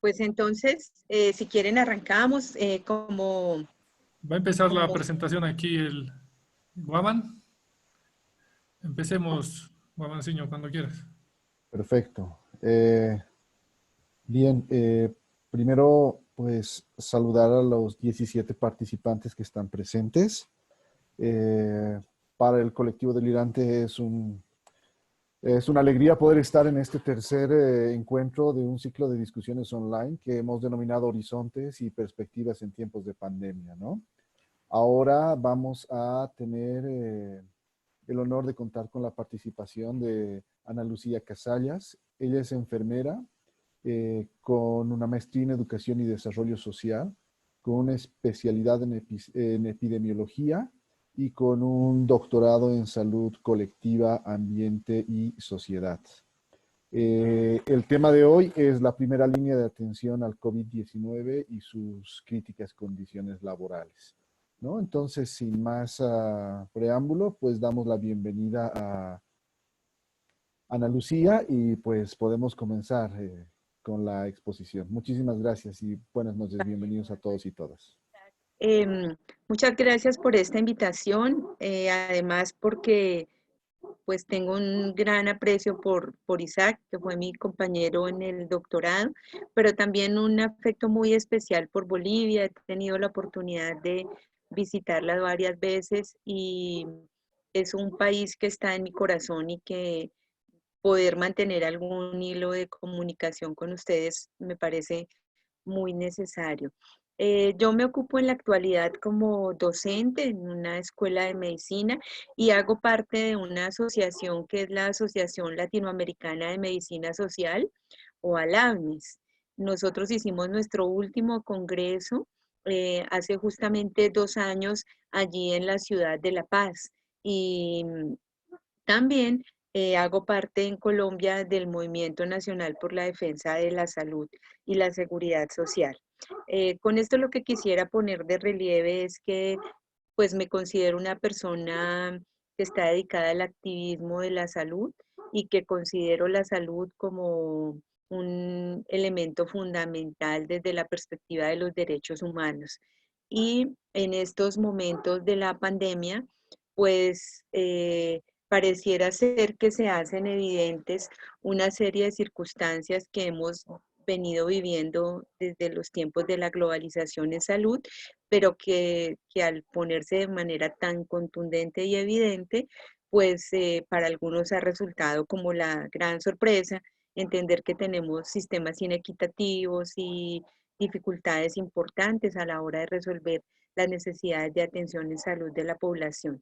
Pues entonces, si quieren arrancamos como... Va a empezar la presentación aquí el Guaman. Empecemos, Guamanciño, cuando quieras. Perfecto. Bien, primero pues saludar a los 17 participantes que están presentes. Para el colectivo Delirante es una alegría poder estar en este tercer encuentro de un ciclo de discusiones online que hemos denominado Horizontes y Perspectivas en Tiempos de Pandemia, ¿no? Ahora vamos a tener el honor de contar con la participación de Ana Lucía Casallas. Ella es enfermera con una maestría en Educación y Desarrollo Social, con una especialidad en epidemiología y con un doctorado en salud colectiva, ambiente y sociedad. El tema de hoy es la primera línea de atención al COVID-19 y sus críticas condiciones laborales, ¿no? Entonces, sin más preámbulo, pues damos la bienvenida a Ana Lucía y pues podemos comenzar con la exposición. Muchísimas gracias y buenas noches. Bienvenidos a todos y todas. Muchas gracias por esta invitación, además porque pues tengo un gran aprecio por Isaac, que fue mi compañero en el doctorado, pero también un afecto muy especial por Bolivia. He tenido la oportunidad de visitarla varias veces y es un país que está en mi corazón y que poder mantener algún hilo de comunicación con ustedes me parece muy necesario. Yo me ocupo en la actualidad como docente en una escuela de medicina y hago parte de una asociación que es la Asociación Latinoamericana de Medicina Social, o ALAMES. Nosotros hicimos nuestro último congreso hace justamente 2 años allí en la ciudad de La Paz y también hago parte en Colombia del Movimiento Nacional por la Defensa de la Salud y la Seguridad Social. Con esto lo que quisiera poner de relieve es que pues me considero una persona que está dedicada al activismo de la salud y que considero la salud como un elemento fundamental desde la perspectiva de los derechos humanos. Y en estos momentos de la pandemia, pues pareciera ser que se hacen evidentes una serie de circunstancias que hemos venido viviendo desde los tiempos de la globalización en salud, pero que al ponerse de manera tan contundente y evidente, pues para algunos ha resultado como la gran sorpresa entender que tenemos sistemas inequitativos y dificultades importantes a la hora de resolver las necesidades de atención en salud de la población.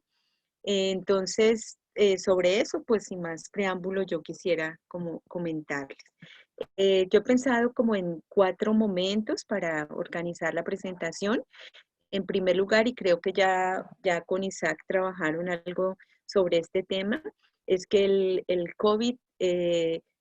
Entonces, sobre eso, pues sin más preámbulo, yo quisiera como comentarles. Yo he pensado como en 4 momentos para organizar la presentación. En primer lugar, y creo que ya con Isaac trabajaron algo sobre este tema, es que el COVID,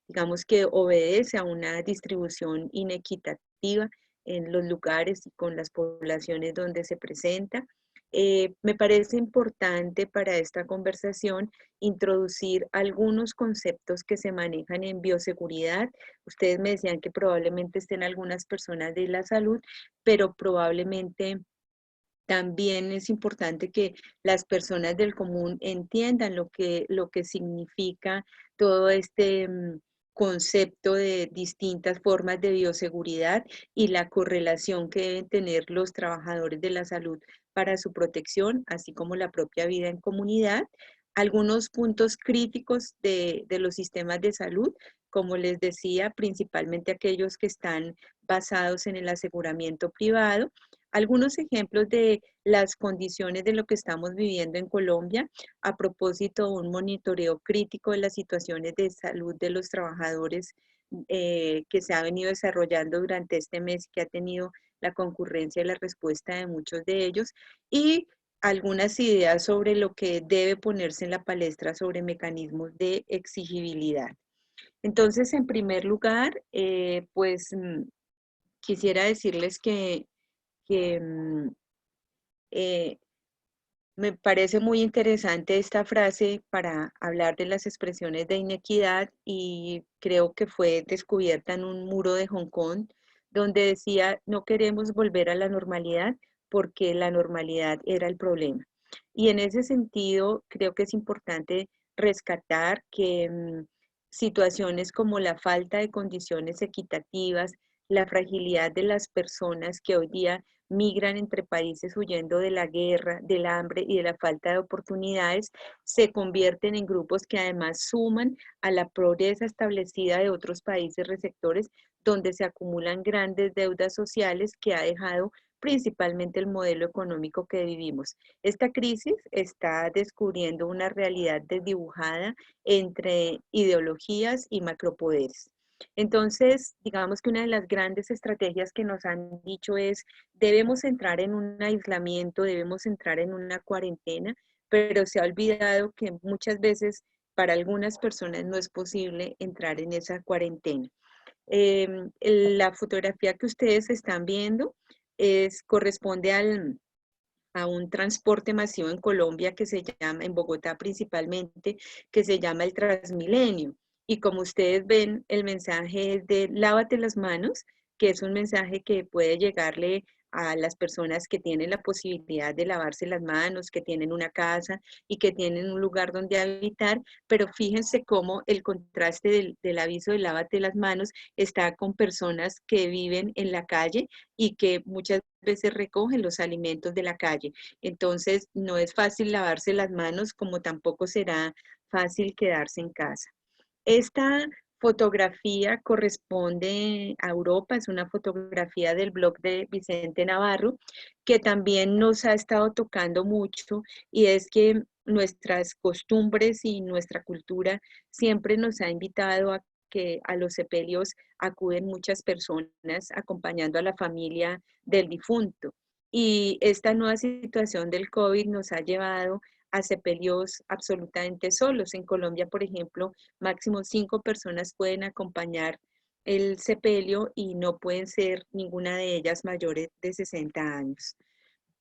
digamos que obedece a una distribución inequitativa en los lugares y con las poblaciones donde se presenta. Me parece importante para esta conversación introducir algunos conceptos que se manejan en bioseguridad. Ustedes me decían que probablemente estén algunas personas de la salud, pero probablemente también es importante que las personas del común entiendan lo que significa todo este concepto de distintas formas de bioseguridad y la correlación que deben tener los trabajadores de la salud para su protección, así como la propia vida en comunidad. Algunos puntos críticos de los sistemas de salud, como les decía, principalmente aquellos que están basados en el aseguramiento privado. Algunos ejemplos de las condiciones de lo que estamos viviendo en Colombia a propósito de un monitoreo crítico de las situaciones de salud de los trabajadores que se ha venido desarrollando durante este mes, que ha tenido la concurrencia y la respuesta de muchos de ellos, y algunas ideas sobre lo que debe ponerse en la palestra sobre mecanismos de exigibilidad. Entonces, en primer lugar, quisiera decirles que eh, me parece muy interesante esta frase para hablar de las expresiones de inequidad y creo que fue descubierta en un muro de Hong Kong donde decía no queremos volver a la normalidad porque la normalidad era el problema. Y en ese sentido creo que es importante rescatar que situaciones como la falta de condiciones equitativas, la fragilidad de las personas que hoy día migran entre países huyendo de la guerra, del hambre y de la falta de oportunidades, se convierten en grupos que además suman a la pobreza establecida de otros países receptores, donde se acumulan grandes deudas sociales que ha dejado principalmente el modelo económico que vivimos. Esta crisis está descubriendo una realidad desdibujada entre ideologías y macropoderes. Entonces, digamos que una de las grandes estrategias que nos han dicho es, debemos entrar en un aislamiento, debemos entrar en una cuarentena, pero se ha olvidado que muchas veces para algunas personas no es posible entrar en esa cuarentena. La fotografía que ustedes están viendo corresponde a un transporte masivo en Colombia que se llama, en Bogotá principalmente, que se llama el Transmilenio. Y como ustedes ven, el mensaje es de lávate las manos, que es un mensaje que puede llegarle a las personas que tienen la posibilidad de lavarse las manos, que tienen una casa y que tienen un lugar donde habitar, pero fíjense cómo el contraste del aviso de lávate las manos está con personas que viven en la calle y que muchas veces recogen los alimentos de la calle. Entonces, no es fácil lavarse las manos, como tampoco será fácil quedarse en casa. Esta fotografía corresponde a Europa, es una fotografía del blog de Vicente Navarro, que también nos ha estado tocando mucho, y es que nuestras costumbres y nuestra cultura siempre nos ha invitado a que a los sepelios acuden muchas personas acompañando a la familia del difunto. Y esta nueva situación del COVID nos ha llevado a sepelios absolutamente solos. En Colombia, por ejemplo, máximo 5 personas pueden acompañar el sepelio y no pueden ser ninguna de ellas mayores de 60 años.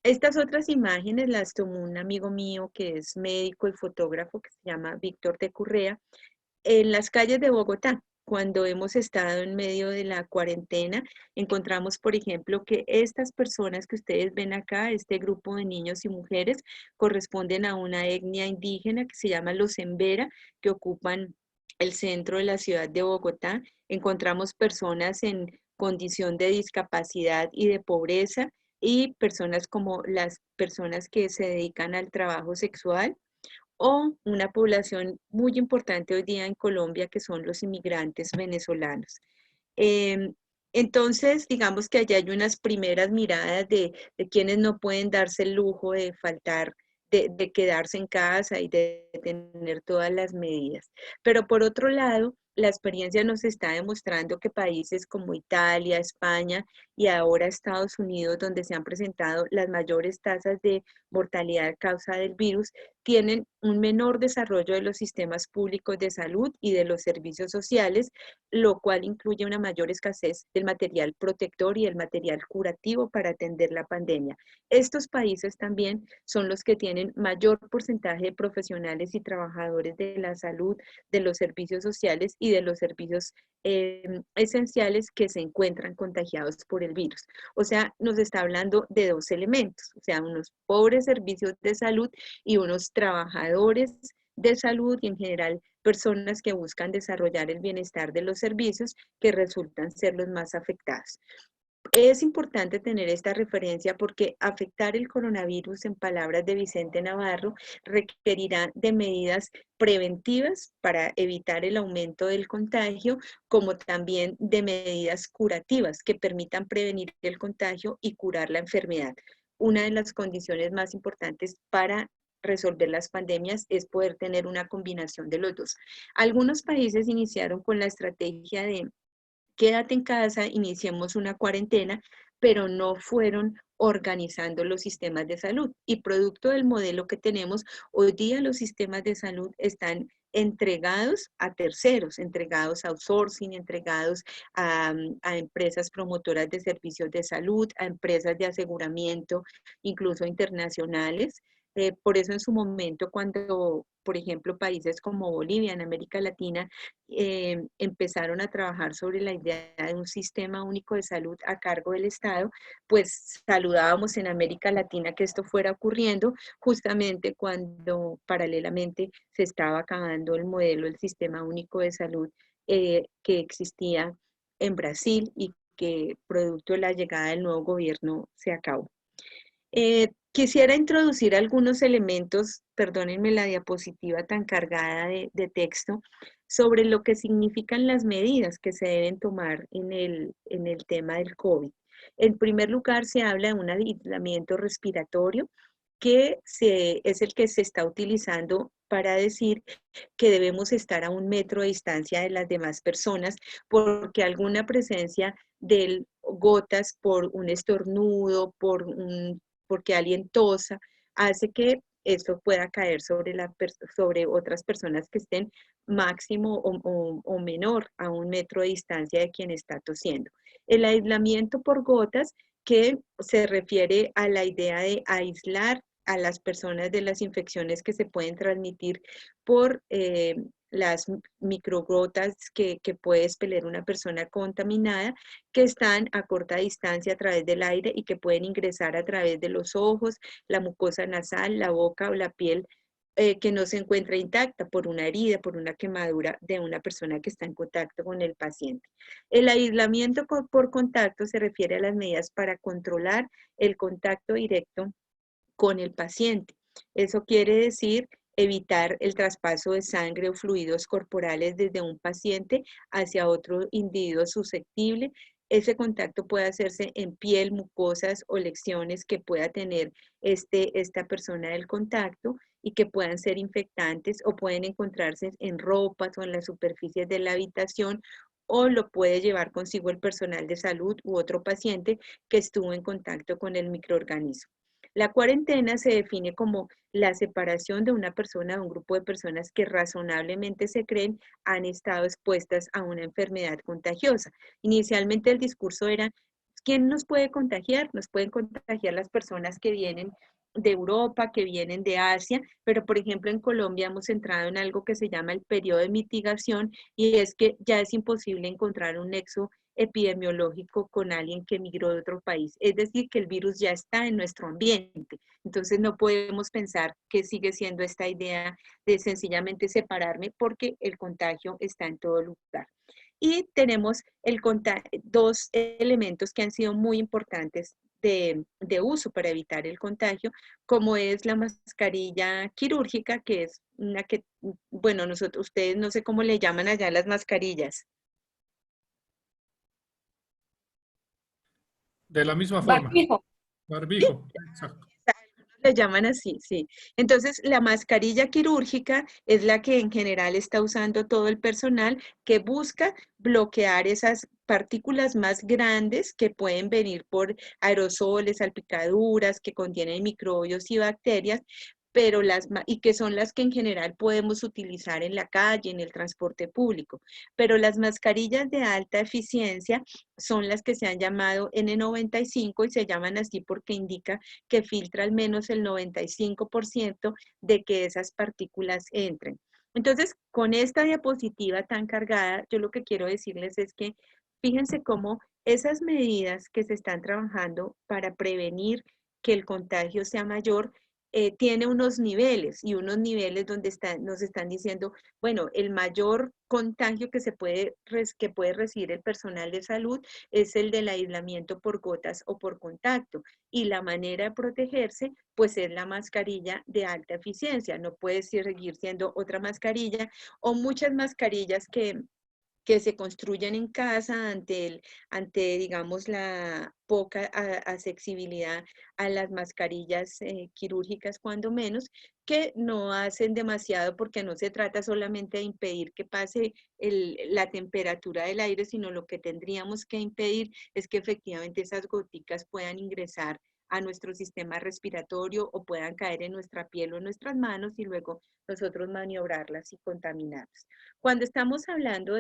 Estas otras imágenes las tomó un amigo mío que es médico y fotógrafo que se llama Víctor de Currea en las calles de Bogotá. Cuando hemos estado en medio de la cuarentena, encontramos, por ejemplo, que estas personas que ustedes ven acá, este grupo de niños y mujeres, corresponden a una etnia indígena que se llama los Embera, que ocupan el centro de la ciudad de Bogotá. Encontramos personas en condición de discapacidad y de pobreza y personas como las personas que se dedican al trabajo sexual o una población muy importante hoy día en Colombia que son los inmigrantes venezolanos. Em, entonces, digamos que allá hay unas primeras miradas de quienes no pueden darse el lujo de faltar, de quedarse en casa y de tener todas las medidas. Pero por otro lado, la experiencia nos está demostrando que países como Italia, España y ahora Estados Unidos, donde se han presentado las mayores tasas de mortalidad a causa del virus, tienen un menor desarrollo de los sistemas públicos de salud y de los servicios sociales, lo cual incluye una mayor escasez del material protector y el material curativo para atender la pandemia. Estos países también son los que tienen mayor porcentaje de profesionales y trabajadores de la salud, de los servicios sociales y de los servicios esenciales que se encuentran contagiados por el virus. O sea, nos está hablando de dos elementos, o sea, unos pobres servicios de salud y unos trabajadores de salud y en general personas que buscan desarrollar el bienestar de los servicios que resultan ser los más afectados. Es importante tener esta referencia porque afectar el coronavirus, en palabras de Vicente Navarro, requerirá de medidas preventivas para evitar el aumento del contagio, como también de medidas curativas que permitan prevenir el contagio y curar la enfermedad. Una de las condiciones más importantes para resolver las pandemias es poder tener una combinación de los dos. Algunos países iniciaron con la estrategia de quédate en casa, iniciemos una cuarentena, pero no fueron organizando los sistemas de salud. Y producto del modelo que tenemos, hoy día los sistemas de salud están entregados a terceros, entregados a outsourcing, entregados a empresas promotoras de servicios de salud, a empresas de aseguramiento, incluso internacionales, Por eso en su momento cuando, por ejemplo, países como Bolivia en América Latina empezaron a trabajar sobre la idea de un sistema único de salud a cargo del Estado, pues saludábamos en América Latina que esto fuera ocurriendo justamente cuando paralelamente se estaba acabando el modelo del sistema único de salud que existía en Brasil y que producto de la llegada del nuevo gobierno se acabó. Quisiera introducir algunos elementos, perdónenme la diapositiva tan cargada de texto, sobre lo que significan las medidas que se deben tomar en el tema del COVID. En primer lugar, se habla de un aislamiento respiratorio es el que se está utilizando para decir que debemos estar a 1 metro de distancia de las demás personas porque alguna presencia de gotas por un estornudo, porque alguien tosa, hace que esto pueda caer sobre otras personas que estén máximo o menor a 1 metro de distancia de quien está tosiendo. El aislamiento por gotas que se refiere a la idea de aislar a las personas de las infecciones que se pueden transmitir por las microgotas que puede expeler una persona contaminada, que están a corta distancia a través del aire y que pueden ingresar a través de los ojos, la mucosa nasal, la boca o la piel que no se encuentra intacta por una herida, por una quemadura de una persona que está en contacto con el paciente. El aislamiento por contacto se refiere a las medidas para controlar el contacto directo con el paciente. Eso quiere decir evitar el traspaso de sangre o fluidos corporales desde un paciente hacia otro individuo susceptible. Ese contacto puede hacerse en piel, mucosas o lesiones que pueda tener esta persona del contacto y que puedan ser infectantes o pueden encontrarse en ropas o en las superficies de la habitación o lo puede llevar consigo el personal de salud u otro paciente que estuvo en contacto con el microorganismo. La cuarentena se define como la separación de una persona de un grupo de personas que razonablemente se creen han estado expuestas a una enfermedad contagiosa. Inicialmente el discurso era, ¿quién nos puede contagiar? Nos pueden contagiar las personas que vienen de Europa, que vienen de Asia, pero por ejemplo en Colombia hemos entrado en algo que se llama el periodo de mitigación y es que ya es imposible encontrar un nexo epidemiológico con alguien que migró de otro país. Es decir, que el virus ya está en nuestro ambiente. Entonces no podemos pensar que sigue siendo esta idea de sencillamente separarme porque el contagio está en todo lugar. Y tenemos dos elementos que han sido muy importantes de uso para evitar el contagio, como es la mascarilla quirúrgica, que es una que, bueno, ustedes no sé cómo le llaman allá las mascarillas. De la misma forma. Barbijo. Barbijo, exacto. Le llaman así, sí. Entonces, la mascarilla quirúrgica es la que en general está usando todo el personal que busca bloquear esas partículas más grandes que pueden venir por aerosoles, salpicaduras, que contienen microbios y bacterias, y que son las que en general podemos utilizar en la calle, en el transporte público. Pero las mascarillas de alta eficiencia son las que se han llamado N95 y se llaman así porque indica que filtra al menos el 95% de que esas partículas entren. Entonces, con esta diapositiva tan cargada, yo lo que quiero decirles es que fíjense cómo esas medidas que se están trabajando para prevenir que el contagio sea mayor, tiene unos niveles y unos niveles donde nos están diciendo, bueno, el mayor contagio que puede recibir el personal de salud es el del aislamiento por gotas o por contacto. Y la manera de protegerse, pues es la mascarilla de alta eficiencia. No puede seguir siendo otra mascarilla o muchas mascarillas que se construyen en casa ante digamos, la poca accesibilidad a las mascarillas quirúrgicas, cuando menos, que no hacen demasiado porque no se trata solamente de impedir que pase la temperatura del aire, sino lo que tendríamos que impedir es que efectivamente esas goticas puedan ingresar a nuestro sistema respiratorio o puedan caer en nuestra piel o en nuestras manos y luego nosotros maniobrarlas y contaminarlas. Cuando estamos hablando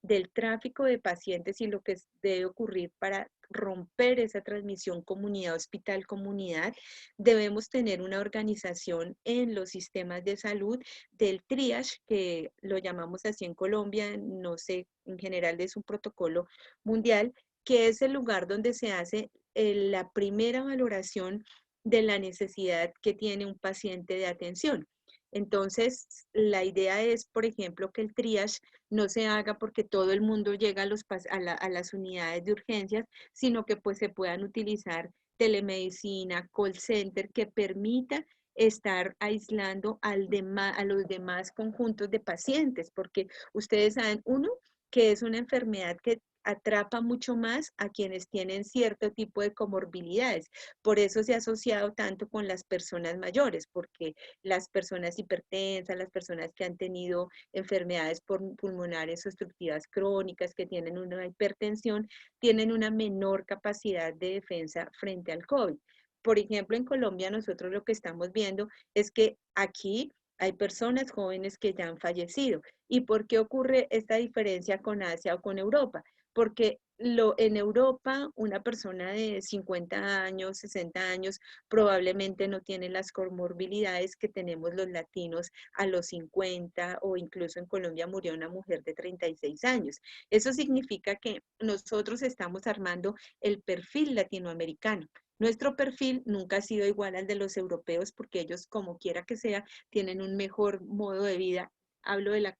del tráfico de pacientes y lo que debe ocurrir para romper esa transmisión comunidad-hospital-comunidad, debemos tener una organización en los sistemas de salud del triage, que lo llamamos así en Colombia, no sé, en general es un protocolo mundial, que es el lugar donde se hace la primera valoración de la necesidad que tiene un paciente de atención. Entonces, la idea es, por ejemplo, que el triage no se haga porque todo el mundo llega a las unidades de urgencias, sino que pues se puedan utilizar telemedicina, call center, que permita estar aislando a los demás conjuntos de pacientes, porque ustedes saben, uno, que es una enfermedad que atrapa mucho más a quienes tienen cierto tipo de comorbilidades. Por eso se ha asociado tanto con las personas mayores, porque las personas hipertensas, las personas que han tenido enfermedades pulmonares obstructivas crónicas, que tienen una hipertensión, tienen una menor capacidad de defensa frente al COVID. Por ejemplo, en Colombia nosotros lo que estamos viendo es que aquí hay personas jóvenes que ya han fallecido. ¿Y por qué ocurre esta diferencia con Asia o con Europa? Porque en Europa una persona de 50 años, 60 años, probablemente no tiene las comorbilidades que tenemos los latinos a los 50, o incluso en Colombia murió una mujer de 36 años. Eso significa que nosotros estamos armando el perfil latinoamericano. Nuestro perfil nunca ha sido igual al de los europeos porque ellos, como quiera que sea, tienen un mejor modo de vida. Hablo de la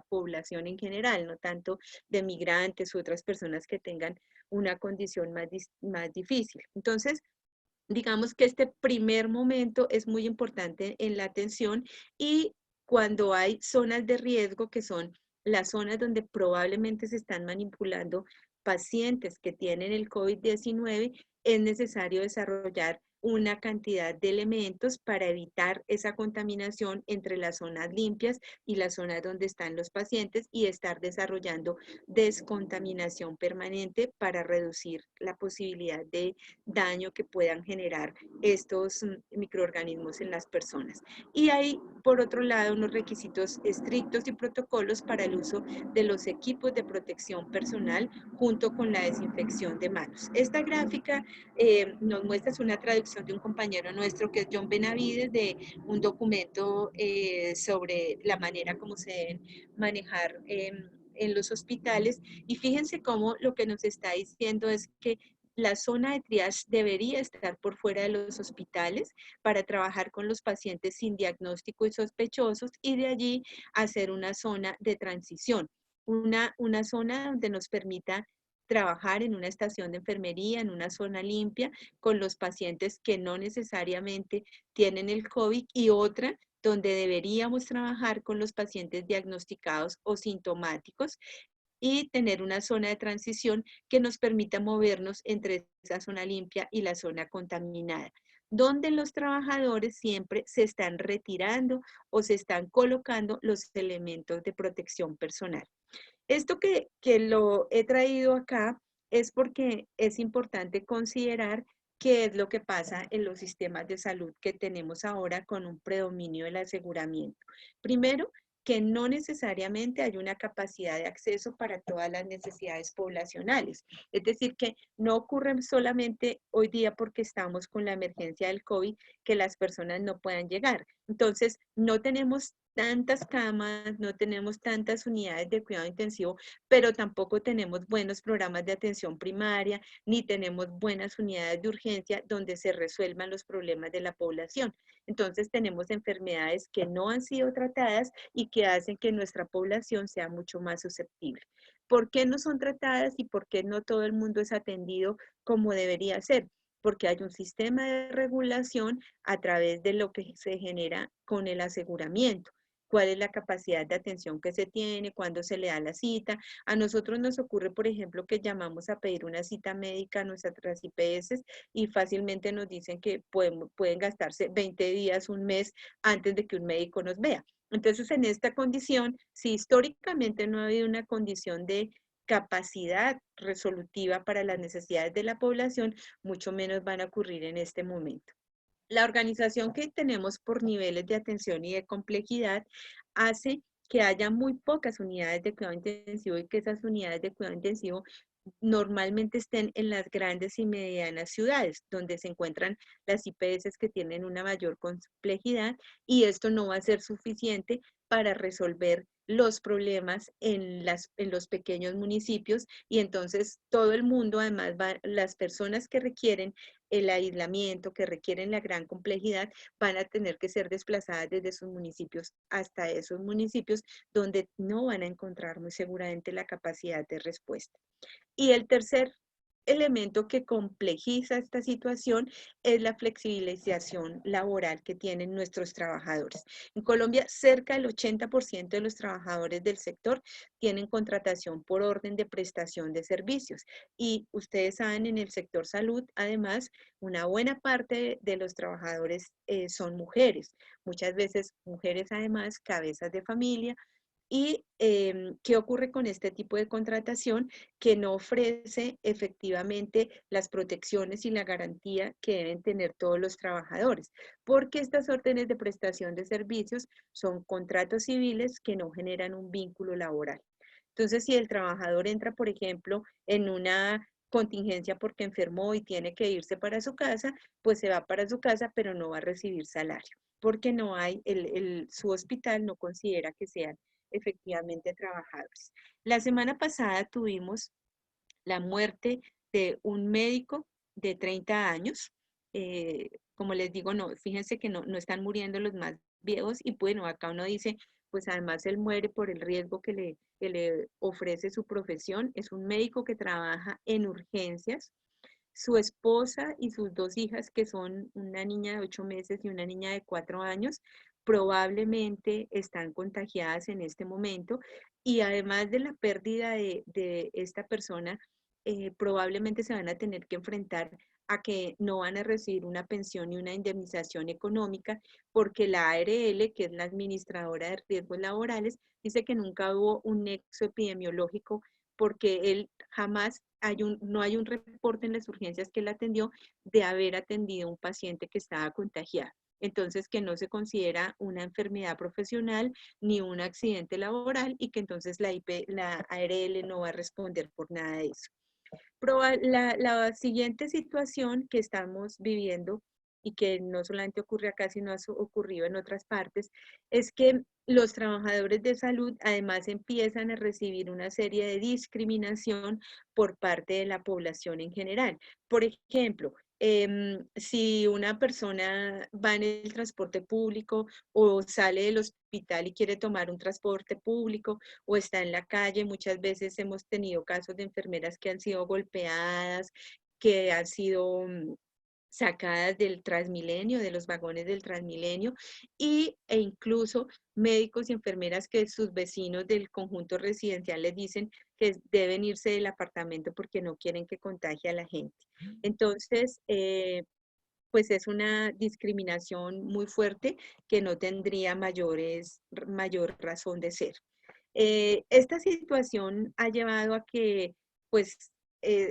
población en general, no tanto de migrantes u otras personas que tengan una condición más difícil. Entonces, digamos que este primer momento es muy importante en la atención, y cuando hay zonas de riesgo, que son las zonas donde probablemente se están manipulando pacientes que tienen el COVID-19, es necesario desarrollar una cantidad de elementos para evitar esa contaminación entre las zonas limpias y las zonas donde están los pacientes, y estar desarrollando descontaminación permanente para reducir la posibilidad de daño que puedan generar estos microorganismos en las personas. Y hay, por otro lado, unos requisitos estrictos y protocolos para el uso de los equipos de protección personal junto con la desinfección de manos. Esta gráfica nos muestra, es una traducción de un compañero nuestro que es John Benavides, de un documento sobre la manera como se deben manejar en los hospitales, y fíjense cómo lo que nos está diciendo es que la zona de triage debería estar por fuera de los hospitales para trabajar con los pacientes sin diagnóstico y sospechosos, y de allí hacer una zona de transición, una zona donde nos permita trabajar en una estación de enfermería, en una zona limpia, con los pacientes que no necesariamente tienen el COVID, y otra donde deberíamos trabajar con los pacientes diagnosticados o sintomáticos, y tener una zona de transición que nos permita movernos entre esa zona limpia y la zona contaminada, donde los trabajadores siempre se están retirando o se están colocando los elementos de protección personal. Esto que lo he traído acá es porque es importante considerar qué es lo que pasa en los sistemas de salud que tenemos ahora con un predominio del aseguramiento. Primero, que no necesariamente hay una capacidad de acceso para todas las necesidades poblacionales. Es decir, que no ocurre solamente hoy día porque estamos con la emergencia del COVID que las personas no puedan llegar. Entonces, no tenemos tantas camas, no tenemos tantas unidades de cuidado intensivo, pero tampoco tenemos buenos programas de atención primaria, ni tenemos buenas unidades de urgencia donde se resuelvan los problemas de la población. Entonces tenemos enfermedades que no han sido tratadas y que hacen que nuestra población sea mucho más susceptible. ¿Por qué no son tratadas y por qué no todo el mundo es atendido como debería ser? Porque hay un sistema de regulación a través de lo que se genera con el aseguramiento. ¿Cuál es la capacidad de atención que se tiene? ¿Cuándo se le da la cita? A nosotros nos ocurre, por ejemplo, que llamamos a pedir una cita médica a nuestras IPS y fácilmente nos dicen que pueden gastarse 20 días, un mes antes de que un médico nos vea. Entonces, en esta condición, si históricamente no ha habido una condición de capacidad resolutiva para las necesidades de la población, mucho menos van a ocurrir en este momento. La organización que tenemos por niveles de atención y de complejidad hace que haya muy pocas unidades de cuidado intensivo y que esas unidades de cuidado intensivo normalmente estén en las grandes y medianas ciudades, donde se encuentran las IPS que tienen una mayor complejidad, y esto no va a ser suficiente para resolver los problemas en los pequeños municipios, y entonces todo el mundo, además, las personas que requieren el aislamiento, que requieren la gran complejidad, van a tener que ser desplazadas desde sus municipios hasta esos municipios donde no van a encontrar muy seguramente la capacidad de respuesta. Y el tercer elemento que complejiza esta situación es la flexibilización laboral que tienen nuestros trabajadores. En Colombia, cerca del 80% de los trabajadores del sector tienen contratación por orden de prestación de servicios. Y ustedes saben, en el sector salud, además, una buena parte de los trabajadores son mujeres. Muchas veces mujeres, además, cabezas de familia. ¿Y qué ocurre con este tipo de contratación? Que no ofrece efectivamente las protecciones y la garantía que deben tener todos los trabajadores, porque estas órdenes de prestación de servicios son contratos civiles que no generan un vínculo laboral. Entonces, si el trabajador entra, por ejemplo, en una contingencia porque enfermó y tiene que irse para su casa, pues se va para su casa, pero no va a recibir salario, porque no hay, su hospital no considera que sean efectivamente trabajadores. La semana pasada tuvimos la muerte de un médico de 30 años. Como les digo, no, fíjense que no están muriendo los más viejos, y bueno, acá uno dice, pues además él muere por el riesgo que le ofrece su profesión. Es un médico que trabaja en urgencias. Su esposa y sus dos hijas, que son una niña de 8 meses y una niña de 4 años, probablemente están contagiadas en este momento, y además de la pérdida de esta persona, probablemente se van a tener que enfrentar a que no van a recibir una pensión y una indemnización económica, porque la ARL, que es la administradora de riesgos laborales, dice que nunca hubo un nexo epidemiológico, porque él jamás no hay un reporte en las urgencias que él atendió de haber atendido a un paciente que estaba contagiado. Entonces, que no se considera una enfermedad profesional ni un accidente laboral, y que entonces la ARL no va a responder por nada de eso. La siguiente situación que estamos viviendo, y que no solamente ocurre acá, sino ha ocurrido en otras partes, es que los trabajadores de salud además empiezan a recibir una serie de discriminación por parte de la población en general. Por ejemplo, si una persona va en el transporte público o sale del hospital y quiere tomar un transporte público, o está en la calle, muchas veces hemos tenido casos de enfermeras que han sido golpeadas, que han sido sacadas del Transmilenio, de los vagones del Transmilenio, e incluso médicos y enfermeras que sus vecinos del conjunto residencial les dicen que deben irse del apartamento porque no quieren que contagie a la gente. Entonces, pues es una discriminación muy fuerte que no tendría mayor razón de ser. Esta situación ha llevado a que pues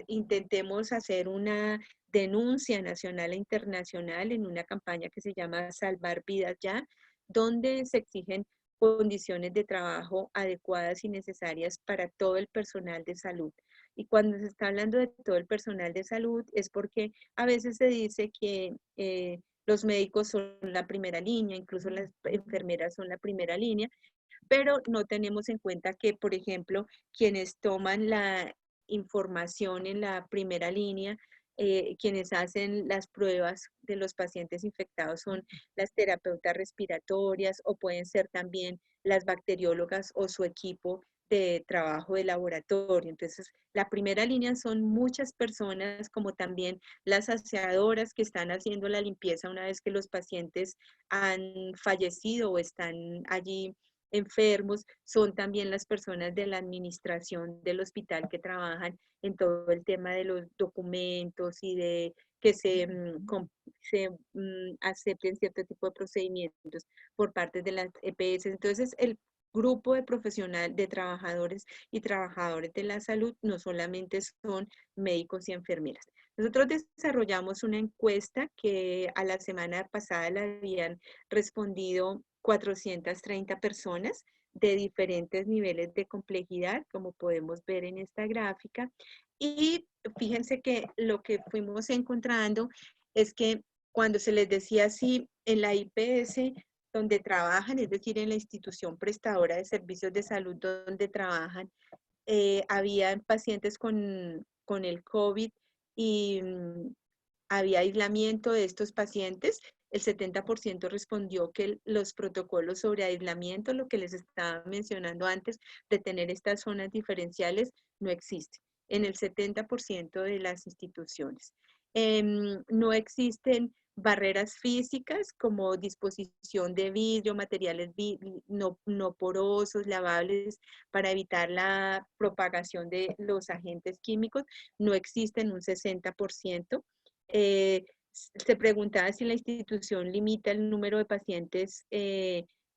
intentemos hacer una denuncia nacional e internacional en una campaña que se llama Salvar Vidas Ya, donde se exigen condiciones de trabajo adecuadas y necesarias para todo el personal de salud. Y cuando se está hablando de todo el personal de salud es porque a veces se dice que los médicos son la primera línea, incluso las enfermeras son la primera línea, pero no tenemos en cuenta que, por ejemplo, quienes toman la información en la primera línea, quienes hacen las pruebas de los pacientes infectados son las terapeutas respiratorias, o pueden ser también las bacteriólogas o su equipo de trabajo de laboratorio. Entonces, la primera línea son muchas personas, como también las aseadoras que están haciendo la limpieza una vez que los pacientes han fallecido o están allí enfermos. Son también las personas de la administración del hospital que trabajan en todo el tema de los documentos y de que se acepten cierto tipo de procedimientos por parte de las EPS. Entonces, el grupo de profesional, de trabajadores y trabajadores de la salud no solamente son médicos y enfermeras. Nosotros desarrollamos una encuesta que a la semana pasada la habían respondido 430 personas de diferentes niveles de complejidad, como podemos ver en esta gráfica. Y fíjense que lo que fuimos encontrando es que cuando se les decía así, en la IPS donde trabajan, es decir, en la institución prestadora de servicios de salud donde trabajan, había pacientes con el COVID y había aislamiento de estos pacientes. El 70% respondió que los protocolos sobre aislamiento, lo que les estaba mencionando antes, de tener estas zonas diferenciales, no existen en el 70% de las instituciones. No existen barreras físicas como disposición de vidrio, materiales no porosos, lavables, para evitar la propagación de los agentes químicos, no existen un 60%. Se preguntaba si la institución limita el número de pacientes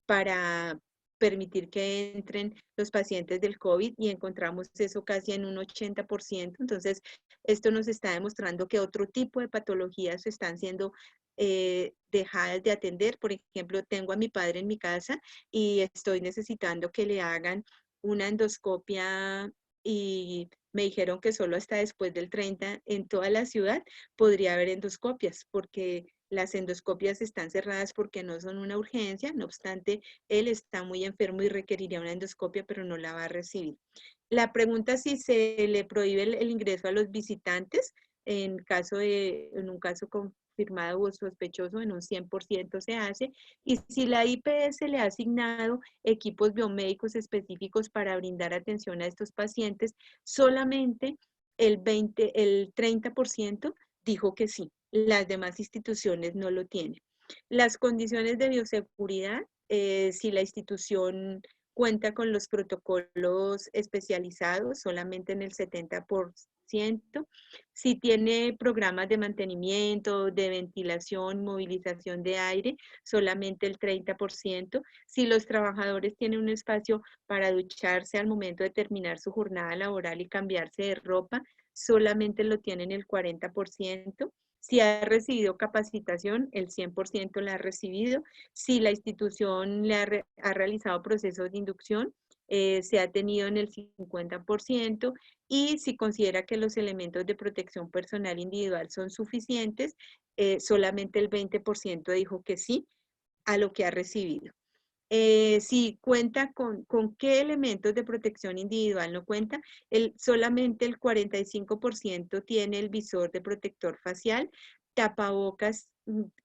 para permitir que entren los pacientes del COVID y encontramos eso casi en un 80%. Entonces, esto nos está demostrando que otro tipo de patologías están siendo dejadas de atender. Por ejemplo, tengo a mi padre en mi casa y estoy necesitando que le hagan una endoscopia y me dijeron que solo hasta después del 30 en toda la ciudad podría haber endoscopias, porque las endoscopias están cerradas porque no son una urgencia. No obstante, él está muy enfermo y requeriría una endoscopia, pero no la va a recibir. La pregunta es si se le prohíbe el ingreso a los visitantes en un caso confirmado o sospechoso, en un 100% se hace, y si la IPS le ha asignado equipos biomédicos específicos para brindar atención a estos pacientes, solamente el 30% dijo que sí. Las demás instituciones no lo tienen. Las condiciones de bioseguridad, si la institución cuenta con los protocolos especializados, solamente en el 70%. Si tiene programas de mantenimiento, de ventilación, movilización de aire, solamente el 30%. Si los trabajadores tienen un espacio para ducharse al momento de terminar su jornada laboral y cambiarse de ropa, solamente lo tienen el 40%. Si ha recibido capacitación, el 100% la ha recibido. Si la institución ha realizado procesos de inducción, se ha tenido en el 50%, y si considera que los elementos de protección personal individual son suficientes, solamente el 20% dijo que sí a lo que ha recibido. Si cuenta con qué elementos de protección individual no cuenta, solamente el 45% tiene el visor de protector facial, tapabocas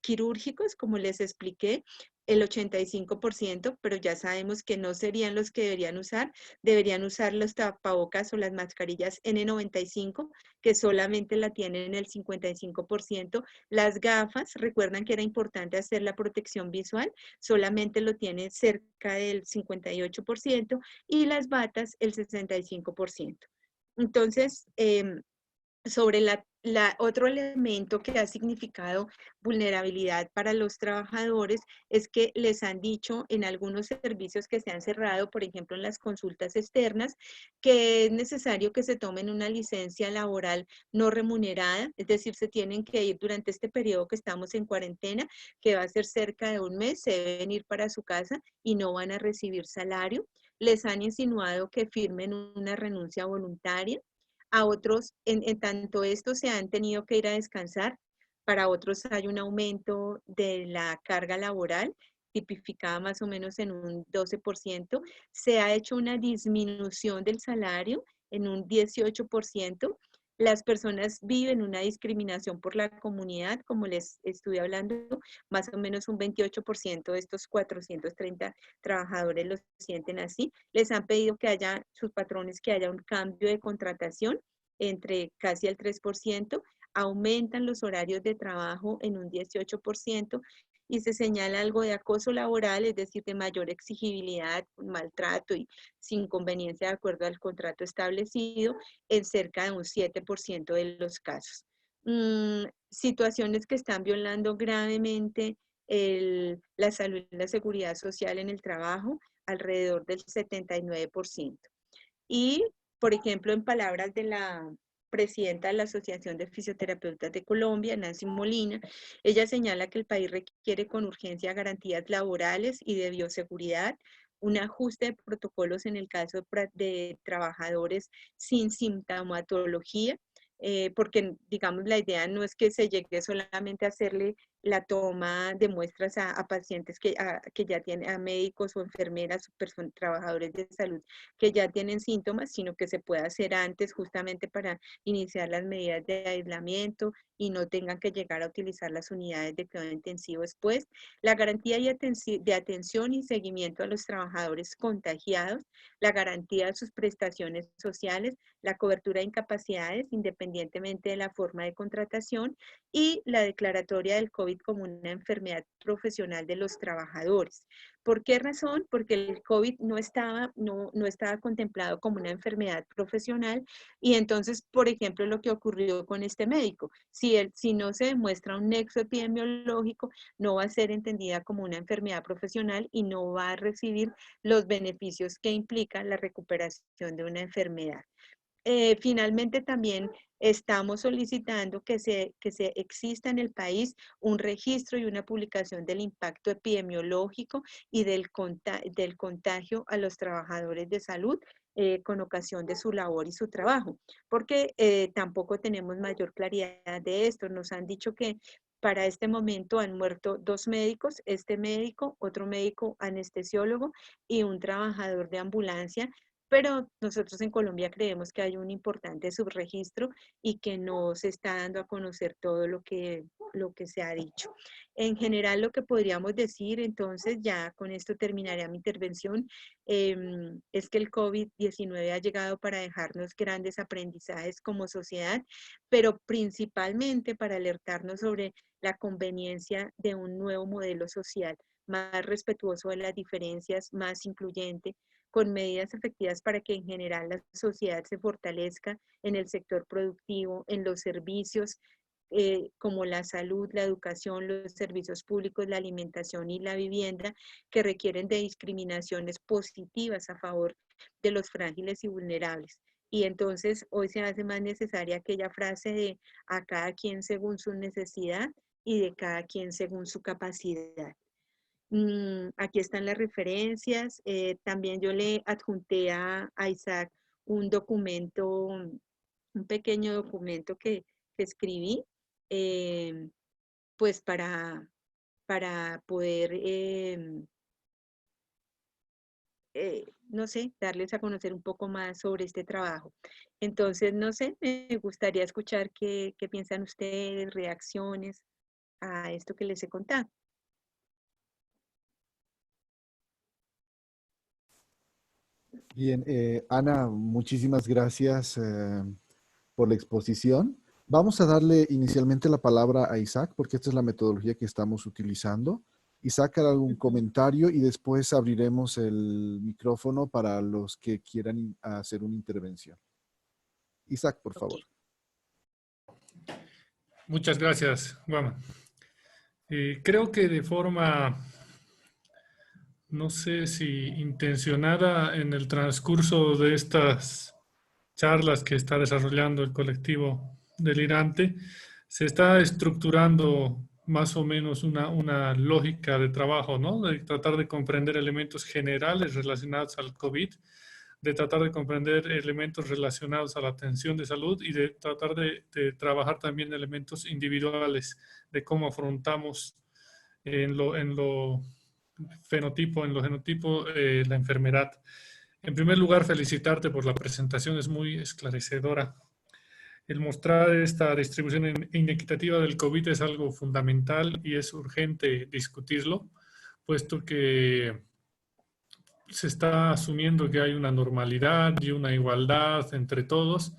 quirúrgicos, como les expliqué, el 85%, pero ya sabemos que no serían los que deberían usar los tapabocas o las mascarillas N95, que solamente la tienen el 55%. Las gafas, recuerdan que era importante hacer la protección visual, solamente lo tiene cerca del 58%, y las batas el 65%. Entonces, sobre otro elemento que ha significado vulnerabilidad para los trabajadores es que les han dicho en algunos servicios que se han cerrado, por ejemplo en las consultas externas, que es necesario que se tomen una licencia laboral no remunerada, es decir, se tienen que ir durante este periodo que estamos en cuarentena, que va a ser cerca de un mes, se deben ir para su casa y no van a recibir salario. Les han insinuado que firmen una renuncia voluntaria. A otros, en tanto estos se han tenido que ir a descansar, para otros hay un aumento de la carga laboral, tipificada más o menos en un 12%, se ha hecho una disminución del salario en un 18%, las personas viven una discriminación por la comunidad, como les estuve hablando, más o menos un 28% de estos 430 trabajadores lo sienten así. Les han pedido que haya, sus patrones, que haya un cambio de contratación entre casi el 3%, aumentan los horarios de trabajo en un 18%, y se señala algo de acoso laboral, es decir, de mayor exigibilidad, maltrato y sin conveniencia de acuerdo al contrato establecido, en cerca de un 7% de los casos. Situaciones que están violando gravemente la salud y la seguridad social en el trabajo, alrededor del 79%. Y, por ejemplo, en palabras de la presidenta de la Asociación de Fisioterapeutas de Colombia, Nancy Molina, ella señala que el país requiere con urgencia garantías laborales y de bioseguridad un ajuste de protocolos en el caso de trabajadores sin sintomatología, porque digamos la idea no es que se llegue solamente a hacerle la toma de muestras a pacientes que ya tienen, a médicos o enfermeras o trabajadores de salud que ya tienen síntomas, sino que se pueda hacer antes justamente para iniciar las medidas de aislamiento y no tengan que llegar a utilizar las unidades de cuidado intensivo después. La garantía de atención y seguimiento a los trabajadores contagiados, la garantía de sus prestaciones sociales, la cobertura de incapacidades independientemente de la forma de contratación y la declaratoria del COVID como una enfermedad profesional de los trabajadores. ¿Por qué razón? Porque el COVID no estaba contemplado como una enfermedad profesional y entonces, por ejemplo, lo que ocurrió con este médico, si no se demuestra un nexo epidemiológico, no va a ser entendida como una enfermedad profesional y no va a recibir los beneficios que implica la recuperación de una enfermedad. Finalmente también estamos solicitando que se exista en el país un registro y una publicación del impacto epidemiológico y del contagio a los trabajadores de salud con ocasión de su labor y su trabajo, porque tampoco tenemos mayor claridad de esto. Nos han dicho que para este momento han muerto 2 médicos, este médico, otro médico anestesiólogo y un trabajador de ambulancia, pero nosotros en Colombia creemos que hay un importante subregistro y que no se está dando a conocer todo lo que se ha dicho. En general, lo que podríamos decir, entonces, ya con esto terminaría mi intervención, es que el COVID-19 ha llegado para dejarnos grandes aprendizajes como sociedad, pero principalmente para alertarnos sobre la conveniencia de un nuevo modelo social más respetuoso de las diferencias, más incluyente, con medidas efectivas para que en general la sociedad se fortalezca en el sector productivo, en los servicios como la salud, la educación, los servicios públicos, la alimentación y la vivienda, que requieren de discriminaciones positivas a favor de los frágiles y vulnerables. Y entonces hoy se hace más necesaria aquella frase de a cada quien según su necesidad y de cada quien según su capacidad. Aquí están las referencias. También yo le adjunté a Isaac un documento, un pequeño documento que escribí, pues para poder, no sé, darles a conocer un poco más sobre este trabajo. Entonces, no sé, me gustaría escuchar qué piensan ustedes, reacciones a esto que les he contado. Bien, Ana, muchísimas gracias por la exposición. Vamos a darle inicialmente la palabra a Isaac, porque esta es la metodología que estamos utilizando. Isaac hará algún comentario y después abriremos el micrófono para los que quieran hacer una intervención. Isaac, por favor. Muchas gracias, Guama. Creo que de forma, no sé si intencionada, en el transcurso de estas charlas que está desarrollando el colectivo Delirante, se está estructurando más o menos una lógica de trabajo, ¿no? De tratar de comprender elementos generales relacionados al COVID, de tratar de comprender elementos relacionados a la atención de salud y de tratar de trabajar también elementos individuales de cómo afrontamos en lo fenotipo, la enfermedad. En primer lugar, felicitarte por la presentación, es muy esclarecedora. El mostrar esta distribución inequitativa del COVID es algo fundamental y es urgente discutirlo, puesto que se está asumiendo que hay una normalidad y una igualdad entre todos.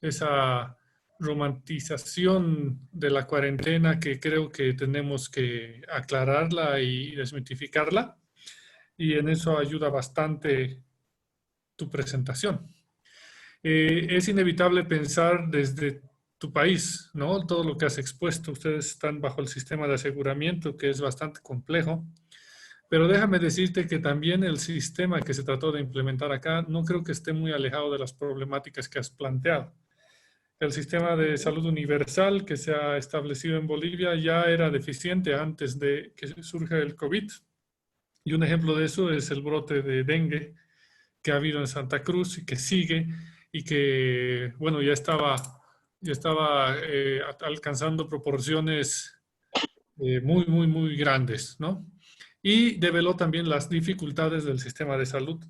Esa romantización de la cuarentena que creo que tenemos que aclararla y desmitificarla, y en eso ayuda bastante tu presentación. Es inevitable pensar desde tu país, ¿no? Todo lo que has expuesto. Ustedes están bajo el sistema de aseguramiento, que es bastante complejo. Pero déjame decirte que también el sistema que se trató de implementar acá no creo que esté muy alejado de las problemáticas que has planteado. El sistema de salud universal que se ha establecido en Bolivia ya era deficiente antes de que surja el COVID. Y un ejemplo de eso es el brote de dengue que ha habido en Santa Cruz y que sigue y que, bueno, ya estaba alcanzando proporciones muy, muy, muy grandes, ¿no? Y develó también las dificultades del sistema de salud,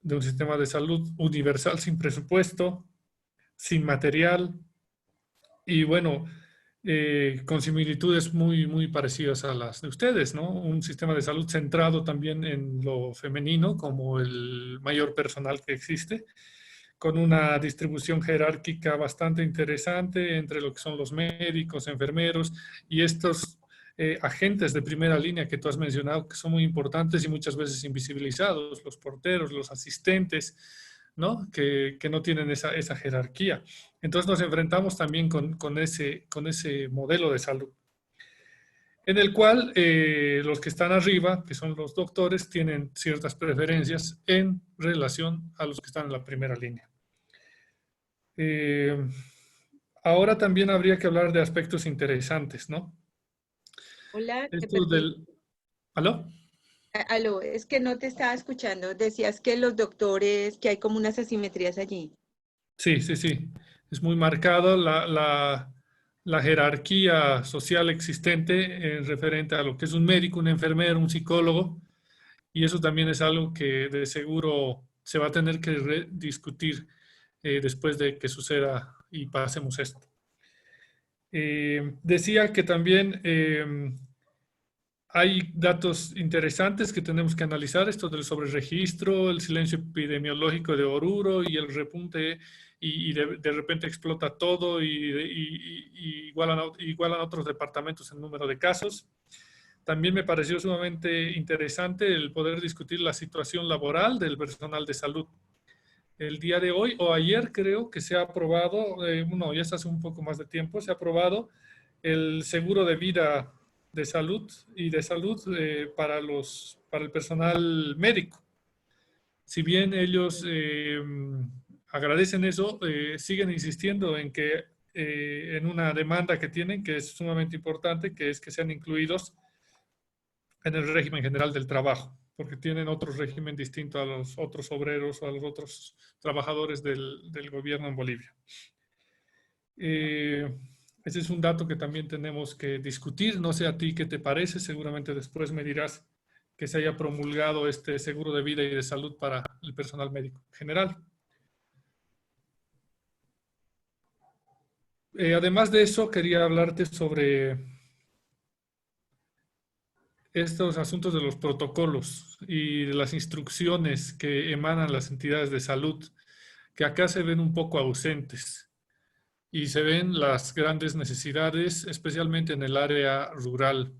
de un sistema de salud universal sin presupuesto, sin material y, bueno, con similitudes muy, muy parecidas a las de ustedes, ¿no? Un sistema de salud centrado también en lo femenino, como el mayor personal que existe, con una distribución jerárquica bastante interesante entre lo que son los médicos, enfermeros y estos agentes de primera línea que tú has mencionado, que son muy importantes y muchas veces invisibilizados, los porteros, los asistentes, ¿no? Que no tienen esa jerarquía. Entonces nos enfrentamos también con ese modelo de salud, en el cual los que están arriba, que son los doctores, tienen ciertas preferencias en relación a los que están en la primera línea. Eh, Ahora también habría que hablar de aspectos interesantes, ¿no? Hola, Esto del... ¿Aló? Aló, es que no te estaba escuchando. Decías que los doctores, que hay como unas asimetrías allí. Sí, sí, sí. Es muy marcada la jerarquía social existente en referente a lo que es un médico, un enfermero, un psicólogo, y eso también es algo que de seguro se va a tener que discutir después de que suceda y pasemos esto. Decía que también hay datos interesantes que tenemos que analizar, esto del sobreregistro, el silencio epidemiológico de Oruro y el repunte, y de repente explota todo y igualan otros departamentos en número de casos. También me pareció sumamente interesante el poder discutir la situación laboral del personal de salud. El día de hoy o ayer creo que se ha aprobado, no, ya hace un poco más de tiempo, se ha aprobado el seguro de vida de salud y de salud para el personal médico. Si bien ellos agradecen eso, siguen insistiendo en que en una demanda que tienen, que es sumamente importante, que es que sean incluidos en el régimen general del trabajo, porque tienen otro régimen distinto a los otros obreros o a los otros trabajadores del gobierno en Bolivia. Ese es un dato que también tenemos que discutir. No sé a ti qué te parece, seguramente después me dirás que se haya promulgado este seguro de vida y de salud para el personal médico general. Además de eso, quería hablarte sobre estos asuntos de los protocolos y de las instrucciones que emanan las entidades de salud, que acá se ven un poco ausentes y se ven las grandes necesidades, especialmente en el área rural.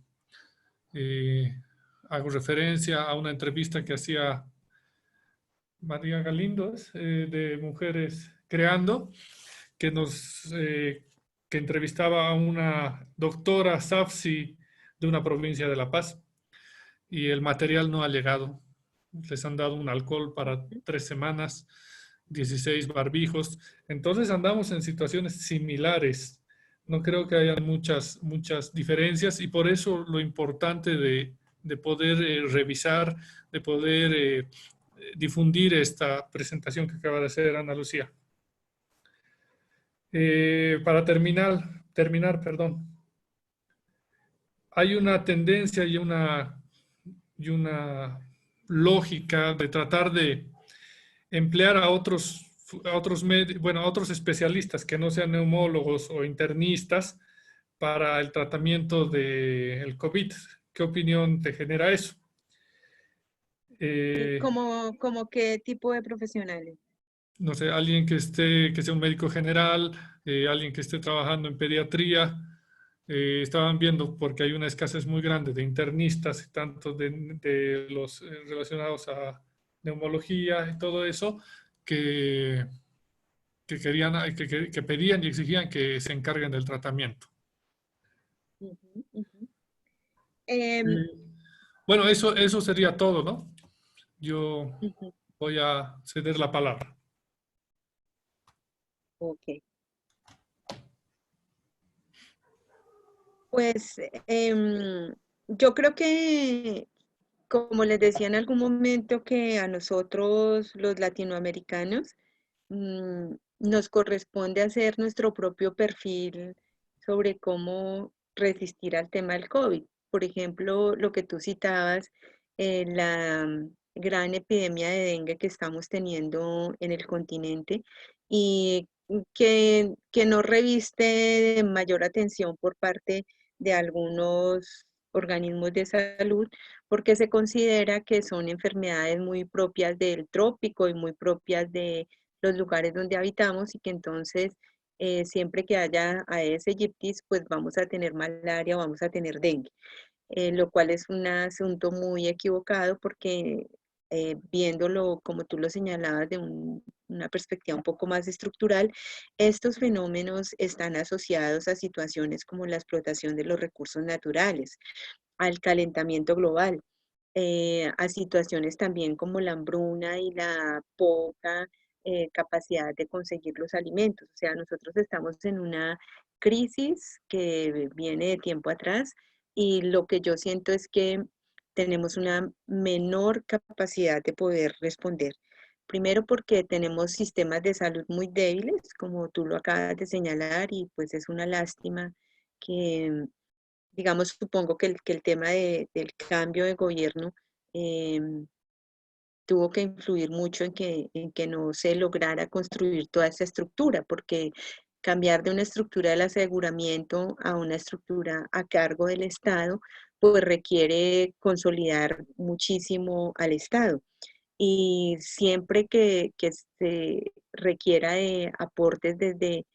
Eh, Hago referencia a una entrevista que hacía María Galindo, de Mujeres Creando, que que entrevistaba a una doctora SAFSI de una provincia de La Paz, y el material no ha llegado. Les han dado un alcohol para 3 semanas, 16 barbijos. Entonces andamos en situaciones similares. No creo que haya muchas diferencias, y por eso lo importante de poder revisar, de poder difundir esta presentación que acaba de hacer Ana Lucía. Para terminar, perdón. Hay una tendencia y una lógica de tratar de emplear a otros especialistas que no sean neumólogos o internistas para el tratamiento del COVID. ¿Qué opinión te genera eso? ¿Cómo qué tipo de profesionales? No sé, alguien que sea un médico general, alguien que esté trabajando en pediatría. Estaban viendo, porque hay una escasez muy grande de internistas, tanto de los relacionados a neumología y todo eso, que querían, que pedían y exigían que se encarguen del tratamiento. Ujú, ujú. Em, Bueno, eso sería todo, ¿no? Yo ujú, voy a ceder la palabra. ok. Pues yo creo que como les decía en algún momento que a nosotros los latinoamericanos nos corresponde hacer nuestro propio perfil sobre cómo resistir al tema del COVID. Por ejemplo, lo que tú citabas, la gran epidemia de dengue que estamos teniendo en el continente y que no reviste de mayor atención por parte de algunos organismos de salud, porque se considera que son enfermedades muy propias del trópico y muy propias de los lugares donde habitamos y que entonces siempre que haya Aedes aegypti, pues vamos a tener malaria o vamos a tener dengue, lo cual es un asunto muy equivocado porque viéndolo como tú lo señalabas de una perspectiva un poco más estructural, estos fenómenos están asociados a situaciones como la explotación de los recursos naturales, al calentamiento global, a situaciones también como la hambruna y la poca capacidad de conseguir los alimentos. O sea, nosotros estamos en una crisis que viene de tiempo atrás y lo que yo siento es que tenemos una menor capacidad de poder responder. Primero porque tenemos sistemas de salud muy débiles, como tú lo acabas de señalar, y pues es una lástima que digamos, supongo que el tema del cambio de gobierno tuvo que influir mucho en que no se lograra construir toda esa estructura, porque cambiar de una estructura del aseguramiento a una estructura a cargo del Estado, pues requiere consolidar muchísimo al Estado y siempre que se requiera de aportes desde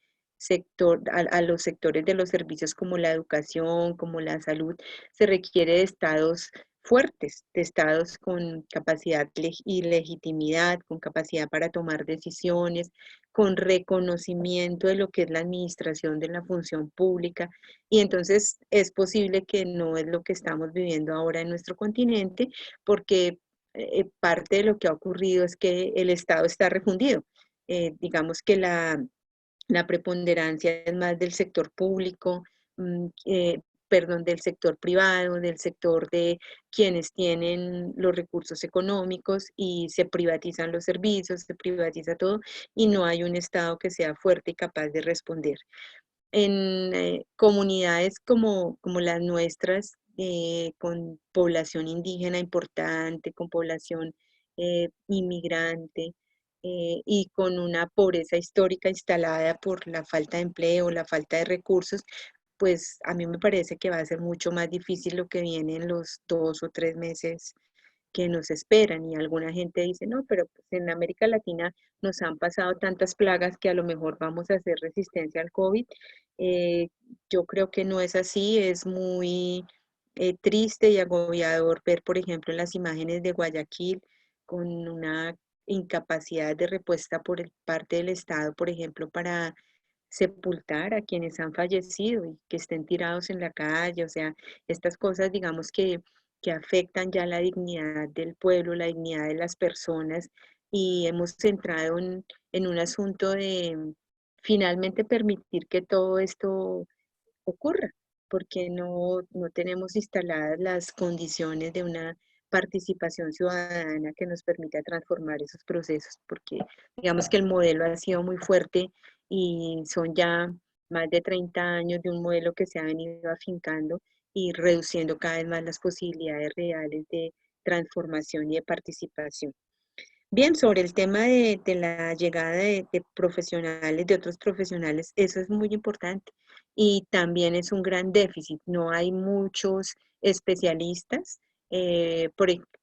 a los sectores de los servicios como la educación, como la salud, se requiere de estados fuertes, de estados con capacidad y legitimidad, con capacidad para tomar decisiones, con reconocimiento de lo que es la administración de la función pública. Y entonces es posible que no es lo que estamos viviendo ahora en nuestro continente, porque parte de lo que ha ocurrido es que el Estado está refundido. Digamos que la preponderancia es más del sector público, perdón, del sector privado, del sector de quienes tienen los recursos económicos y se privatizan los servicios, se privatiza todo y no hay un Estado que sea fuerte y capaz de responder en comunidades como las nuestras, con población indígena importante, con población inmigrante y con una pobreza histórica instalada por la falta de empleo, la falta de recursos, pues a mí me parece que va a ser mucho más difícil lo que viene en los 2 o 3 meses que nos esperan y alguna gente dice, no, pero pues en América Latina nos han pasado tantas plagas que a lo mejor vamos a hacer resistencia al COVID. Eh, yo creo que no es así, es muy triste y agobiador ver, por ejemplo, las imágenes de Guayaquil con una incapacidad de respuesta parte del Estado, por ejemplo, para sepultar a quienes han fallecido y que estén tirados en la calle, o sea, estas cosas, digamos que afectan ya la dignidad del pueblo, la dignidad de las personas, y hemos entrado en un asunto de finalmente permitir que todo esto ocurra, porque no tenemos instaladas las condiciones de una participación ciudadana que nos permita transformar esos procesos, porque digamos que el modelo ha sido muy fuerte y son ya más de 30 años de un modelo que se ha venido afincando y reduciendo cada vez más las posibilidades reales de transformación y de participación. Bien, sobre el tema de la llegada de profesionales, de otros profesionales, eso es muy importante y también es un gran déficit. No hay muchos especialistas.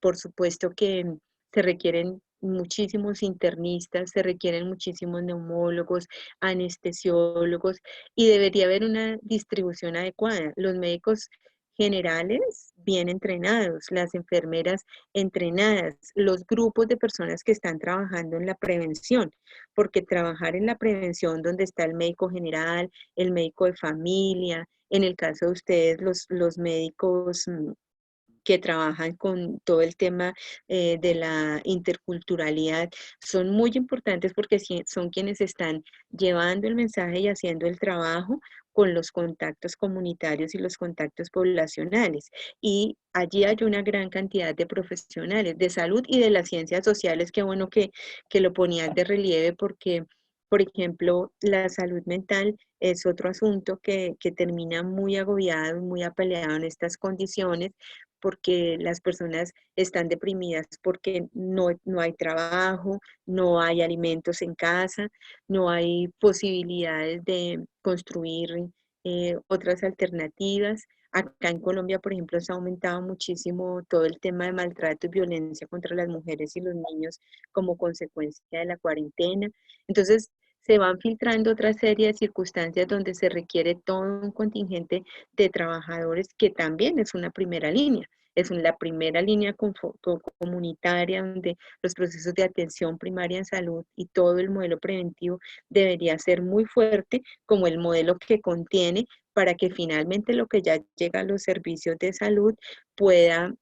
Por supuesto que se requieren muchísimos internistas, se requieren muchísimos neumólogos, anestesiólogos y debería haber una distribución adecuada. Los médicos generales bien entrenados, las enfermeras entrenadas, los grupos de personas que están trabajando en la prevención, porque trabajar en la prevención donde está el médico general, el médico de familia, en el caso de ustedes, los médicos que trabajan con todo el tema de la interculturalidad, son muy importantes porque son quienes están llevando el mensaje y haciendo el trabajo con los contactos comunitarios y los contactos poblacionales. Y allí hay una gran cantidad de profesionales de salud y de las ciencias sociales, qué bueno que lo ponías de relieve porque, por ejemplo, la salud mental es otro asunto que termina muy agobiado y muy apaleado en estas condiciones porque las personas están deprimidas porque no hay trabajo, no hay alimentos en casa, no hay posibilidades de construir otras alternativas. Acá en Colombia, por ejemplo, se ha aumentado muchísimo todo el tema de maltrato y violencia contra las mujeres y los niños como consecuencia de la cuarentena. Entonces, se van filtrando otra serie de circunstancias donde se requiere todo un contingente de trabajadores que también es una primera línea. La primera línea comunitaria donde los procesos de atención primaria en salud y todo el modelo preventivo debería ser muy fuerte como el modelo que contiene para que finalmente lo que ya llega a los servicios de salud pueda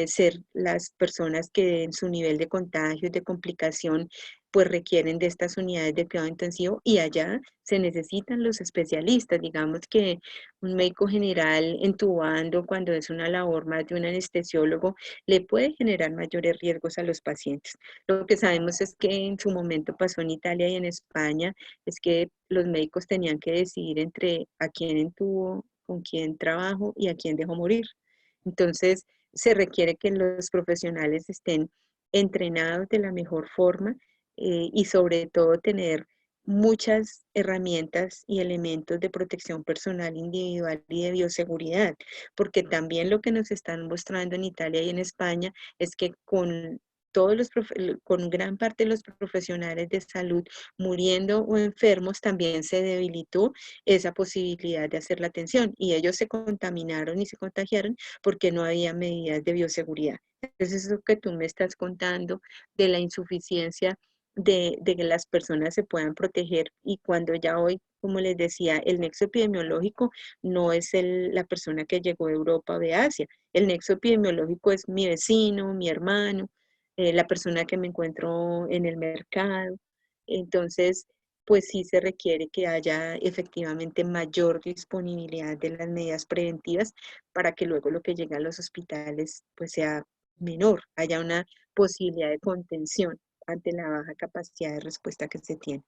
ser las personas que en su nivel de contagio y de complicación pues requieren de estas unidades de cuidado intensivo y allá se necesitan los especialistas. Digamos que un médico general entubando cuando es una labor más de un anestesiólogo le puede generar mayores riesgos a los pacientes. Lo que sabemos es que en su momento pasó en Italia y en España, es que los médicos tenían que decidir entre a quién entubo, con quién trabajo y a quién dejo morir. Entonces, se requiere que los profesionales estén entrenados de la mejor forma y sobre todo tener muchas herramientas y elementos de protección personal individual y de bioseguridad, porque también lo que nos están mostrando en Italia y en España es que con gran parte de los profesionales de salud muriendo o enfermos, también se debilitó esa posibilidad de hacer la atención y ellos se contaminaron y se contagiaron porque no había medidas de bioseguridad. Entonces, eso que tú me estás contando de la insuficiencia de que las personas se puedan proteger y cuando ya hoy, como les decía, el nexo epidemiológico no es la persona que llegó de Europa o de Asia, el nexo epidemiológico es mi vecino, mi hermano, la persona que me encuentro en el mercado. Entonces, pues sí se requiere que haya efectivamente mayor disponibilidad de las medidas preventivas para que luego lo que llegue a los hospitales pues sea menor, haya una posibilidad de contención ante la baja capacidad de respuesta que se tiene.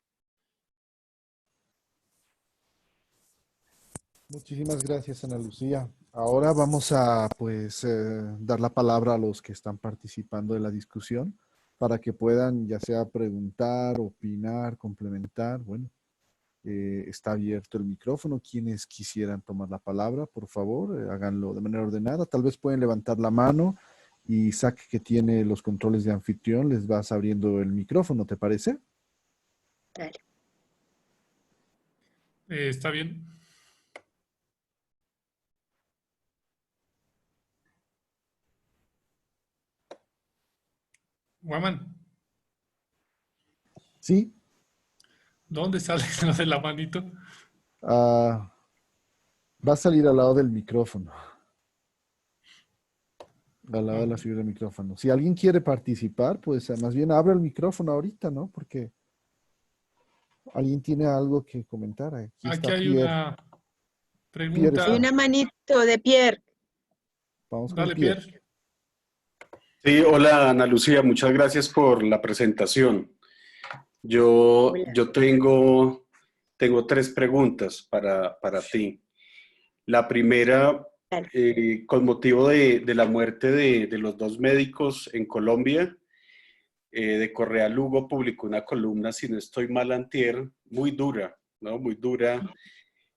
Muchísimas gracias, Ana Lucía. Ahora vamos a pues dar la palabra a los que están participando de la discusión para que puedan ya sea preguntar, opinar, complementar. Bueno, está abierto el micrófono. Quienes quisieran tomar la palabra, por favor, háganlo de manera ordenada. Tal vez pueden levantar la mano y Isaac, que tiene los controles de anfitrión, les vas abriendo el micrófono, ¿te parece? Dale. Está bien. Guaman, Sí. ¿dónde sale lo de la manito? Ah, va a salir al lado del micrófono, al lado de la Ok. figura del micrófono. Si alguien quiere participar, pues más bien abre el micrófono ahorita, ¿no? Porque alguien tiene algo que comentar. Aquí Aquí está hay Pierre. una Pierre Hay pregunta. está. una manito de Pierre. Vamos con Dale, Pierre. Pierre. Sí, hola Ana Lucía, muchas gracias por la presentación. Hola. Yo tengo tres preguntas para ti. La primera, Dale. con motivo de la muerte de los dos médicos en Colombia, de Correa Lugo publicó una columna, si no estoy mal, antier, muy dura, ¿no? Muy dura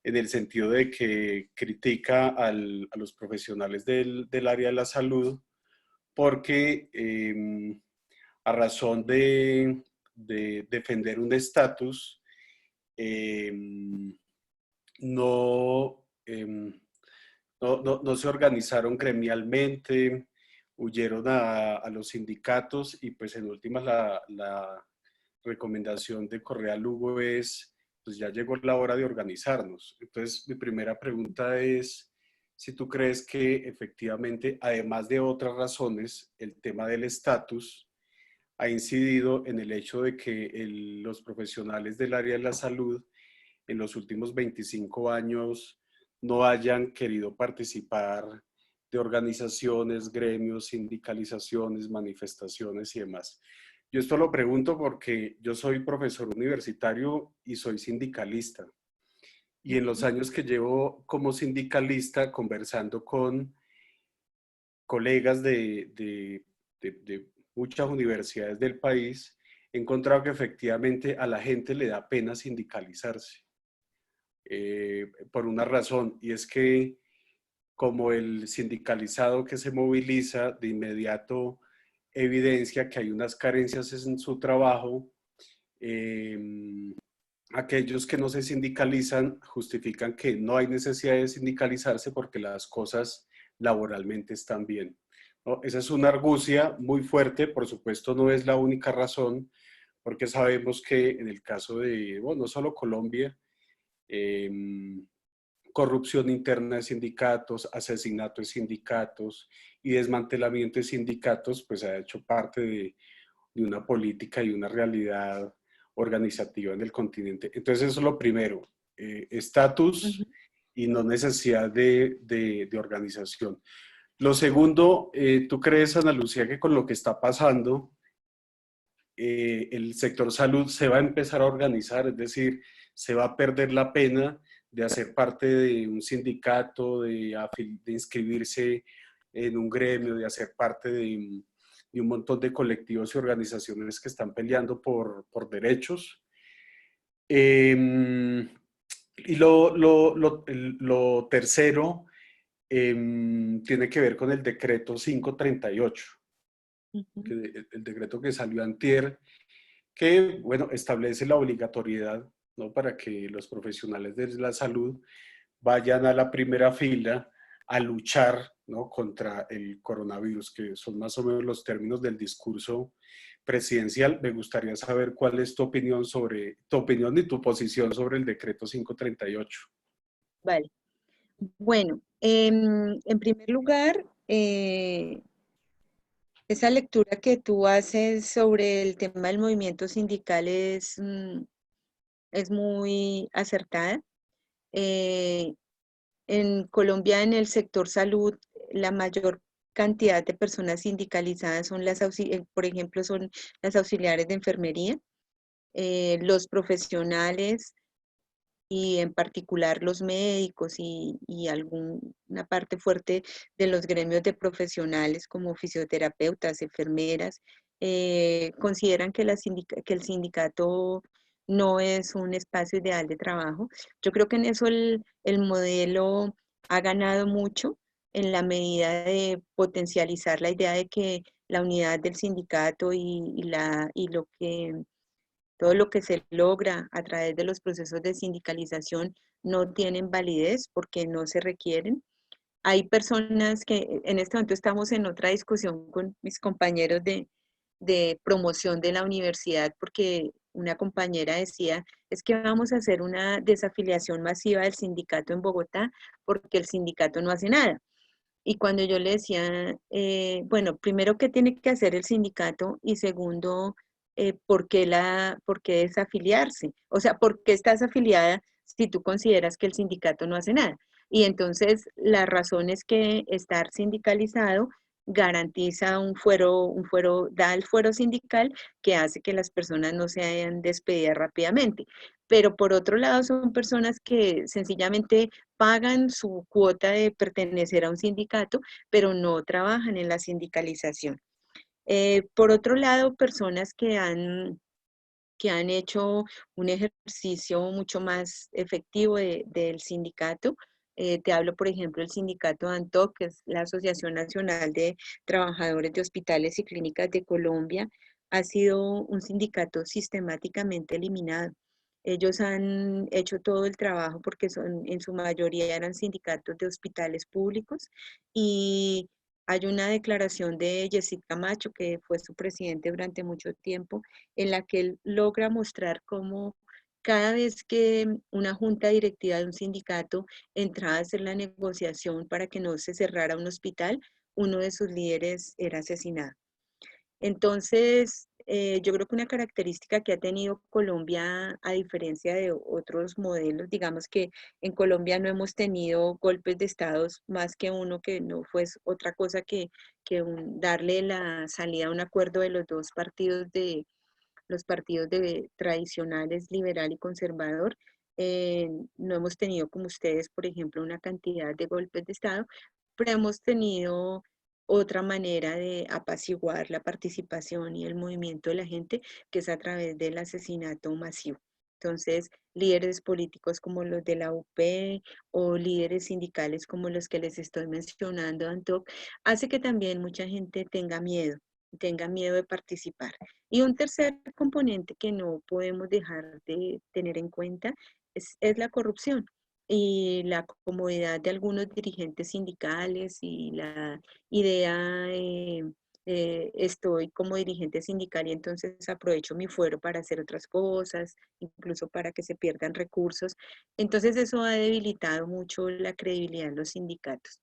en el sentido de que critica a los profesionales del área de la salud porque a razón de defender un estatus, eh, no, no se organizaron gremialmente, huyeron a los sindicatos y pues en últimas la recomendación de Correa Lugo es, pues ya llegó la hora de organizarnos. Entonces mi primera pregunta es, si tú crees que efectivamente, además de otras razones, el tema del estatus ha incidido en el hecho de que los profesionales del área de la salud en los últimos 25 años no hayan querido participar de organizaciones, gremios, sindicalizaciones, manifestaciones y demás. Yo esto lo pregunto porque yo soy profesor universitario y soy sindicalista. Y en los años que llevo como sindicalista, conversando con colegas de muchas universidades del país, he encontrado que efectivamente a la gente le da pena sindicalizarse. Por una razón, y es que como el sindicalizado que se moviliza de inmediato evidencia que hay unas carencias en su trabajo, aquellos que no se sindicalizan justifican que no hay necesidad de sindicalizarse porque las cosas laboralmente están bien, ¿no? Esa es una argucia muy fuerte, por supuesto no es la única razón, porque sabemos que en el caso de, bueno, no solo Colombia, corrupción interna de sindicatos, asesinato de sindicatos y desmantelamiento de sindicatos, pues ha hecho parte de una política y una realidad organizativa en el continente. Entonces eso es lo primero, estatus y no necesidad de organización. Lo segundo, ¿tú crees, Ana Lucía, que con lo que está pasando, el sector salud se va a empezar a organizar? Es decir, se va a perder la pena de hacer parte de un sindicato, de inscribirse en un gremio, de hacer parte de un montón de colectivos y organizaciones que están peleando por derechos. Y lo tercero tiene que ver con el decreto 538, el decreto que salió antier, que, bueno, establece la obligatoriedad, ¿no?, para que los profesionales de la salud vayan a la primera fila a luchar, ¿no?, contra el coronavirus, que son más o menos los términos del discurso presidencial. Me gustaría saber cuál es tu opinión y tu posición sobre el decreto 538. Vale. Bueno, en primer lugar, esa lectura que tú haces sobre el tema del movimiento sindical es muy acertada. En Colombia, en el sector salud, la mayor cantidad de personas sindicalizadas son por ejemplo, son las auxiliares de enfermería, los profesionales y en particular los médicos y alguna parte fuerte de los gremios de profesionales como fisioterapeutas, enfermeras, consideran que el sindicato no es un espacio ideal de trabajo. Yo creo que en eso el modelo ha ganado mucho en la medida de potencializar la idea de que la unidad del sindicato todo lo que se logra a través de los procesos de sindicalización no tienen validez porque no se requieren. Hay personas que en este momento estamos en otra discusión con mis compañeros de promoción de la universidad, porque una compañera decía, es que vamos a hacer una desafiliación masiva del sindicato en Bogotá porque el sindicato no hace nada. Y cuando yo le decía, bueno, primero, ¿qué tiene que hacer el sindicato? Y segundo, ¿por qué desafiliarse? O sea, ¿por qué estás afiliada si tú consideras que el sindicato no hace nada? Y entonces la razón es que estar sindicalizado garantiza da el fuero sindical que hace que las personas no se hayan despedidas rápidamente. Pero por otro lado son personas que sencillamente pagan su cuota de pertenecer a un sindicato, pero no trabajan en la sindicalización. Por otro lado, personas que han hecho un ejercicio mucho más efectivo del sindicato. Te hablo, por ejemplo, del sindicato ANTOC, que es la Asociación Nacional de Trabajadores de Hospitales y Clínicas de Colombia. Ha sido un sindicato sistemáticamente eliminado. Ellos han hecho todo el trabajo porque en su mayoría eran sindicatos de hospitales públicos y hay una declaración de Yesid Camacho, que fue su presidente durante mucho tiempo, en la que él logra mostrar cómo cada vez que una junta directiva de un sindicato entraba a hacer la negociación para que no se cerrara un hospital, uno de sus líderes era asesinado. Entonces, yo creo que una característica que ha tenido Colombia, a diferencia de otros modelos, digamos que en Colombia no hemos tenido golpes de estados más que uno que no fue otra cosa que darle la salida a un acuerdo de los partidos tradicionales, liberal y conservador. No hemos tenido como ustedes, por ejemplo, una cantidad de golpes de estado, pero hemos tenido otra manera de apaciguar la participación y el movimiento de la gente, que es a través del asesinato masivo. Entonces, líderes políticos como los de la UP o líderes sindicales como los que les estoy mencionando, Antoc, hace que también mucha gente tenga miedo de participar. Y un tercer componente que no podemos dejar de tener en cuenta es la corrupción y la comodidad de algunos dirigentes sindicales y la idea, estoy como dirigente sindical y entonces aprovecho mi fuero para hacer otras cosas, incluso para que se pierdan recursos. Entonces eso ha debilitado mucho la credibilidad de los sindicatos.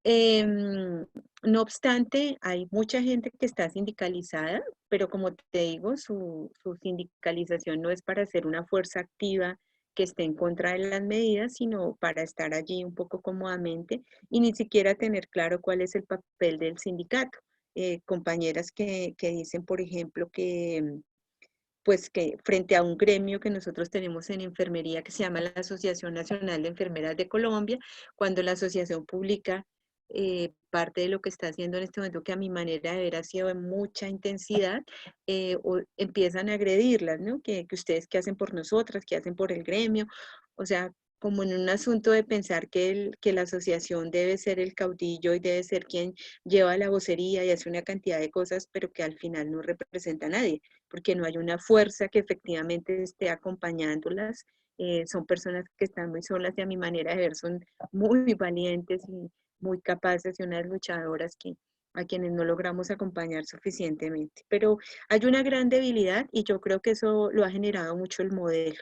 No obstante, hay mucha gente que está sindicalizada, pero como te digo, su sindicalización no es para ser una fuerza activa que esté en contra de las medidas, sino para estar allí un poco cómodamente y ni siquiera tener claro cuál es el papel del sindicato. Compañeras que dicen, por ejemplo, pues que frente a un gremio que nosotros tenemos en enfermería que se llama la Asociación Nacional de Enfermeras de Colombia, cuando la asociación publica parte de lo que está haciendo en este momento, que a mi manera de ver ha sido de mucha intensidad, o empiezan a agredirlas, ¿no? Que ustedes qué hacen por nosotras, qué hacen por el gremio, o sea, como en un asunto de pensar que la asociación debe ser el caudillo y debe ser quien lleva la vocería y hace una cantidad de cosas, pero que al final no representa a nadie, porque no hay una fuerza que efectivamente esté acompañándolas. Son personas que están muy solas y a mi manera de ver son muy valientes y muy capaces y unas luchadoras a quienes no logramos acompañar suficientemente. Pero hay una gran debilidad y yo creo que eso lo ha generado mucho el modelo.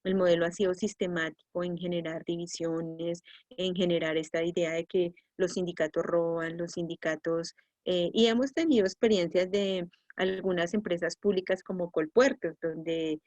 El modelo ha sido sistemático en generar divisiones, en generar esta idea de que los sindicatos roban, los sindicatos, y hemos tenido experiencias de algunas empresas públicas como Colpuertos, donde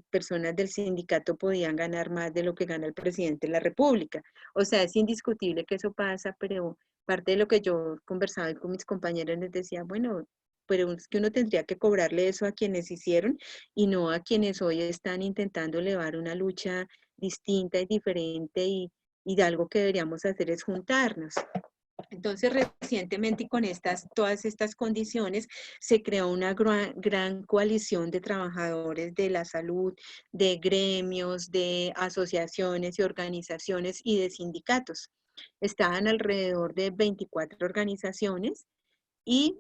personas del sindicato podían ganar más de lo que gana el presidente de la República. O sea, es indiscutible que eso pasa, pero parte de lo que yo conversaba con mis compañeros les decía, bueno, pero es que uno tendría que cobrarle eso a quienes hicieron y no a quienes hoy están intentando elevar una lucha distinta y diferente y de algo que deberíamos hacer es juntarnos. Entonces, recientemente y con todas estas condiciones, se creó una gran coalición de trabajadores de la salud, de gremios, de asociaciones y organizaciones y de sindicatos. Estaban alrededor de 24 organizaciones y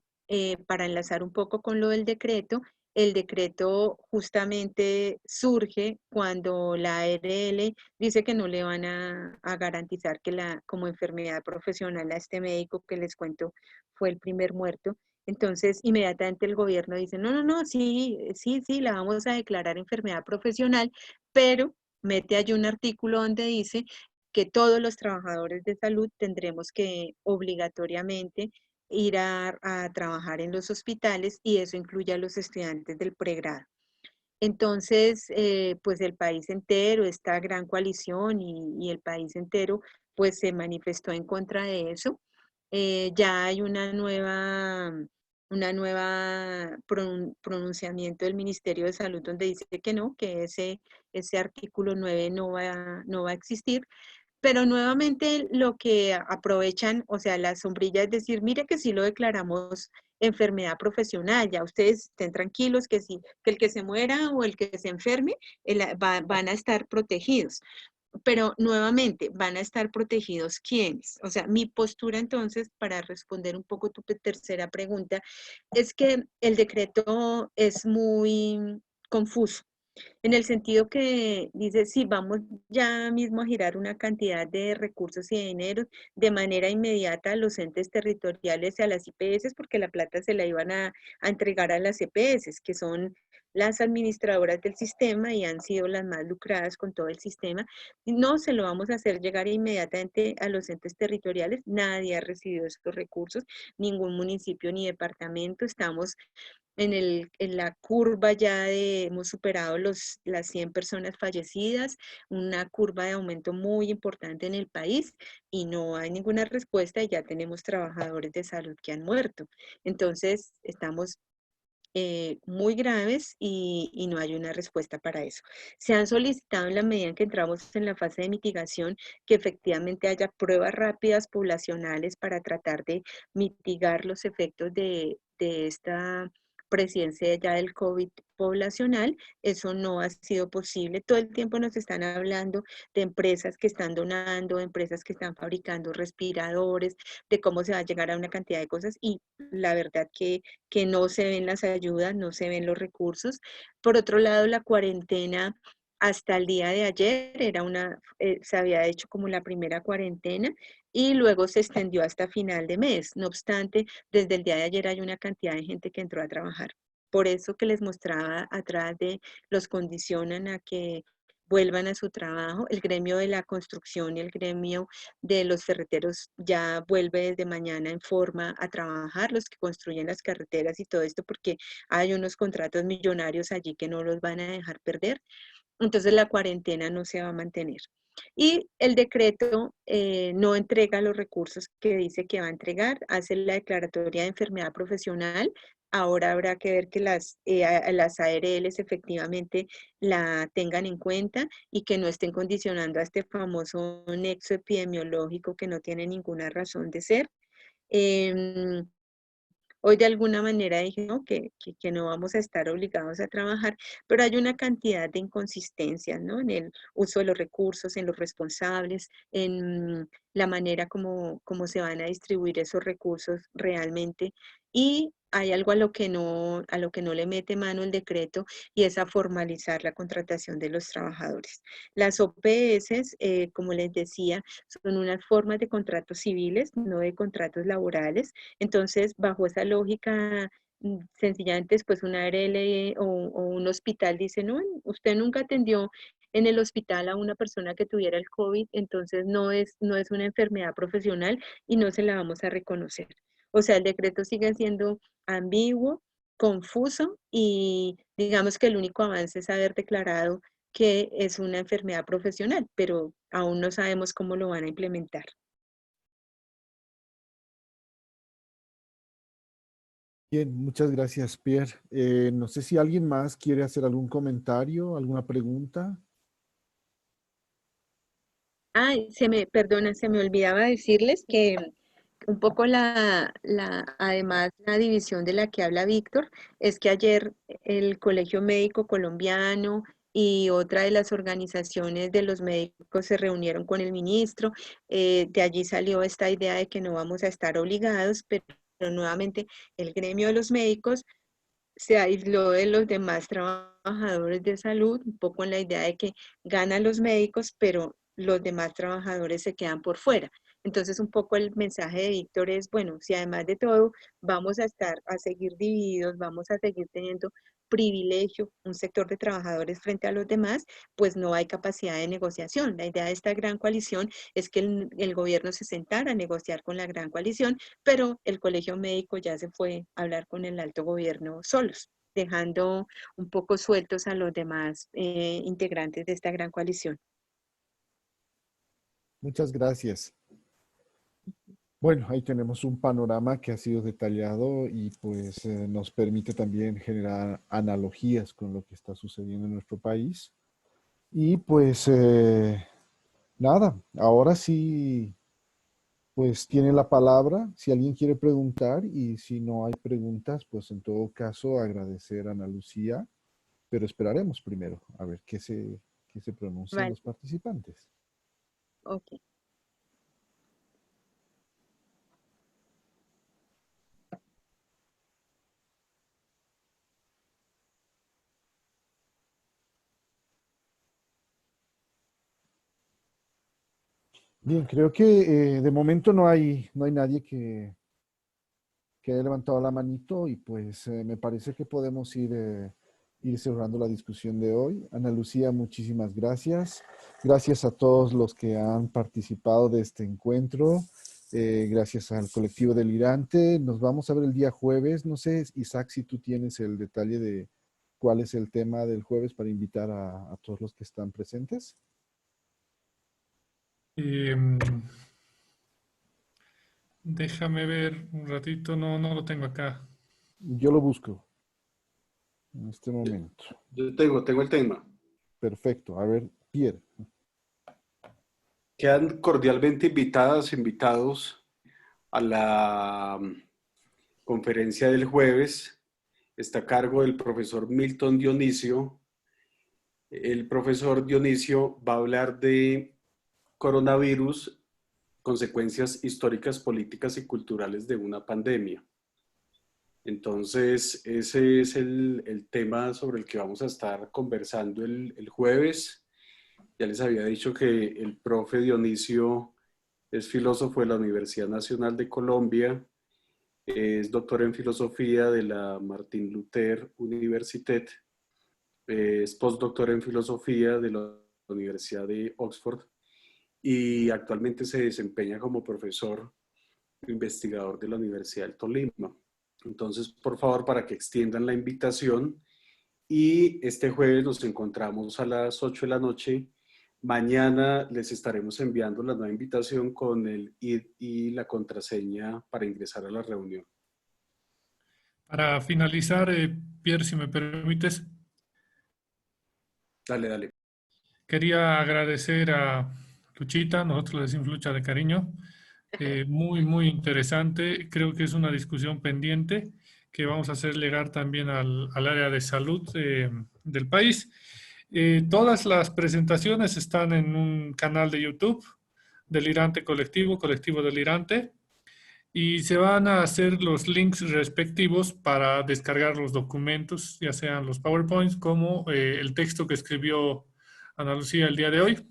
para enlazar un poco con lo del decreto, el decreto justamente surge cuando la ARL dice que no le van a garantizar que como enfermedad profesional a este médico que les cuento fue el primer muerto. Entonces, inmediatamente el gobierno dice, no, sí, la vamos a declarar enfermedad profesional, pero mete allí un artículo donde dice que todos los trabajadores de salud tendremos que obligatoriamente ir a trabajar en los hospitales y eso incluye a los estudiantes del pregrado. Entonces, pues el país entero, esta gran coalición y el país entero, pues se manifestó en contra de eso. Ya hay una nueva pronunciamiento del Ministerio de Salud donde dice que no, que ese artículo 9 no va a existir. Pero nuevamente lo que aprovechan, o sea, la sombrilla es decir, mire que sí lo declaramos enfermedad profesional, ya ustedes estén tranquilos que sí, que el que se muera o el que se enferme van a estar protegidos. Pero nuevamente, ¿van a estar protegidos quiénes? O sea, mi postura entonces, para responder un poco tu tercera pregunta, es que el decreto es muy confuso. En el sentido que dice, sí, vamos ya mismo a girar una cantidad de recursos y de dinero de manera inmediata a los entes territoriales y a las IPS, porque la plata se la iban a entregar a las EPS, que son las administradoras del sistema y han sido las más lucradas con todo el sistema. No se lo vamos a hacer llegar inmediatamente a los entes territoriales. Nadie ha recibido estos recursos, ningún municipio ni departamento. Estamos en la curva ya hemos superado las 100 personas fallecidas, una curva de aumento muy importante en el país y no hay ninguna respuesta y ya tenemos trabajadores de salud que han muerto. Entonces, estamos muy graves y no hay una respuesta para eso. Se han solicitado en la medida en que entramos en la fase de mitigación que efectivamente haya pruebas rápidas poblacionales para tratar de mitigar los efectos de esta presidencia ya del COVID poblacional. Eso no ha sido posible. Todo el tiempo nos están hablando de empresas que están donando, de empresas que están fabricando respiradores, de cómo se va a llegar a una cantidad de cosas y la verdad que no se ven las ayudas, no se ven los recursos. Por otro lado, la cuarentena hasta el día de ayer se había hecho como la primera cuarentena y luego se extendió hasta final de mes. No obstante, desde el día de ayer hay una cantidad de gente que entró a trabajar. Por eso que les mostraba atrás de los condicionan a que vuelvan a su trabajo. El gremio de la construcción y el gremio de los ferreteros ya vuelve desde mañana en forma a trabajar, los que construyen las carreteras y todo esto, porque hay unos contratos millonarios allí que no los van a dejar perder. Entonces la cuarentena no se va a mantener. Y el decreto no entrega los recursos que dice que va a entregar, hace la declaratoria de enfermedad profesional. Ahora habrá que ver que las ARLs efectivamente la tengan en cuenta y que no estén condicionando a este famoso nexo epidemiológico que no tiene ninguna razón de ser. Em, Hoy de alguna manera dije ¿no? que no vamos a estar obligados a trabajar, pero hay una cantidad de inconsistencias ¿no? En el uso de los recursos, en los responsables, en la manera como se van a distribuir esos recursos realmente. Y hay algo a lo que no le mete mano el decreto y es a formalizar la contratación de los trabajadores. Las OPS, como les decía, son unas formas de contratos civiles, no de contratos laborales. Entonces, bajo esa lógica, sencillamente después una ARL o un hospital dice, no, usted nunca atendió en el hospital a una persona que tuviera el COVID, entonces no es una enfermedad profesional y no se la vamos a reconocer. O sea, el decreto sigue siendo ambiguo, confuso y digamos que el único avance es haber declarado que es una enfermedad profesional, pero aún no sabemos cómo lo van a implementar. Bien, muchas gracias, Pierre. No sé si alguien más quiere hacer algún comentario, alguna pregunta. Ay, perdona, se me olvidaba decirles que un poco además la división de la que habla Víctor, es que ayer el Colegio Médico Colombiano y otra de las organizaciones de los médicos se reunieron con el ministro. De allí salió esta idea de que no vamos a estar obligados, pero nuevamente el gremio de los médicos se aisló de los demás trabajadores de salud, un poco en la idea de que ganan los médicos, pero los demás trabajadores se quedan por fuera. Entonces, un poco el mensaje de Víctor es, bueno, si además de todo vamos a seguir divididos, vamos a seguir teniendo privilegio, un sector de trabajadores frente a los demás, pues no hay capacidad de negociación. La idea de esta gran coalición es que el gobierno se sentara a negociar con la gran coalición, pero el colegio médico ya se fue a hablar con el alto gobierno solos, dejando un poco sueltos a los demás integrantes de esta gran coalición. Muchas gracias. Bueno, ahí tenemos un panorama que ha sido detallado y pues nos permite también generar analogías con lo que está sucediendo en nuestro país. Y pues nada, ahora sí, pues tiene la palabra si alguien quiere preguntar y si no hay preguntas, pues en todo caso agradecer a Ana Lucía, pero esperaremos primero a ver qué se pronuncian Vale, los participantes. ok. Bien, creo que de momento no hay nadie que haya levantado la manito y pues me parece que podemos ir cerrando la discusión de hoy. Ana Lucía, muchísimas gracias. Gracias a todos los que han participado de este encuentro. Gracias al colectivo Delirante. Nos vamos a ver el día jueves. No sé, Isaac, si tú tienes el detalle de cuál es el tema del jueves para invitar a todos los que están presentes. Em, Déjame ver un ratito, no lo tengo acá. Yo lo busco en este momento. Yo tengo el tema. Perfecto. A ver, Pierre. Quedan cordialmente invitados a la conferencia del jueves. Está a cargo del profesor Milton Dionisio. El profesor Dionisio va a hablar de coronavirus, consecuencias históricas, políticas y culturales de una pandemia. Entonces, ese es el tema sobre el que vamos a estar conversando el jueves. Ya les había dicho que el profe Dionisio es filósofo de la Universidad Nacional de Colombia, es doctor en filosofía de la Martin Luther Universität, es postdoctor en filosofía de la Universidad de Oxford y actualmente se desempeña como profesor investigador de la Universidad del Tolima. Entonces, por favor, para que extiendan la invitación y este jueves nos encontramos a las 8 de la noche. Mañana les estaremos enviando la nueva invitación con el ID y la contraseña para ingresar a la reunión. Para finalizar, Pierre, si me permites, Dale. quería agradecer a Luchita, nosotros le decimos Lucha de cariño, muy interesante. Creo que es una discusión pendiente que vamos a hacer llegar también al área de salud del país. Todas las presentaciones están en un canal de YouTube, Delirante Colectivo, Colectivo Delirante, y se van a hacer los links respectivos para descargar los documentos, ya sean los PowerPoints como el texto que escribió Ana Lucía el día de hoy.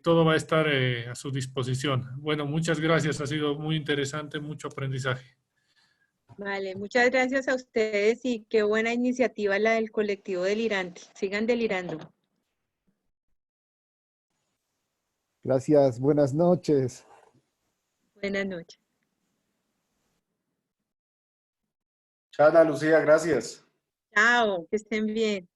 Todo va a estar a su disposición. Bueno, muchas gracias, ha sido muy interesante, mucho aprendizaje. Vale, muchas gracias a ustedes y qué buena iniciativa la del colectivo Delirante. Sigan delirando. Gracias. Buenas noches. Buenas noches. Chao, Ana Lucía, gracias. Chao, que estén bien.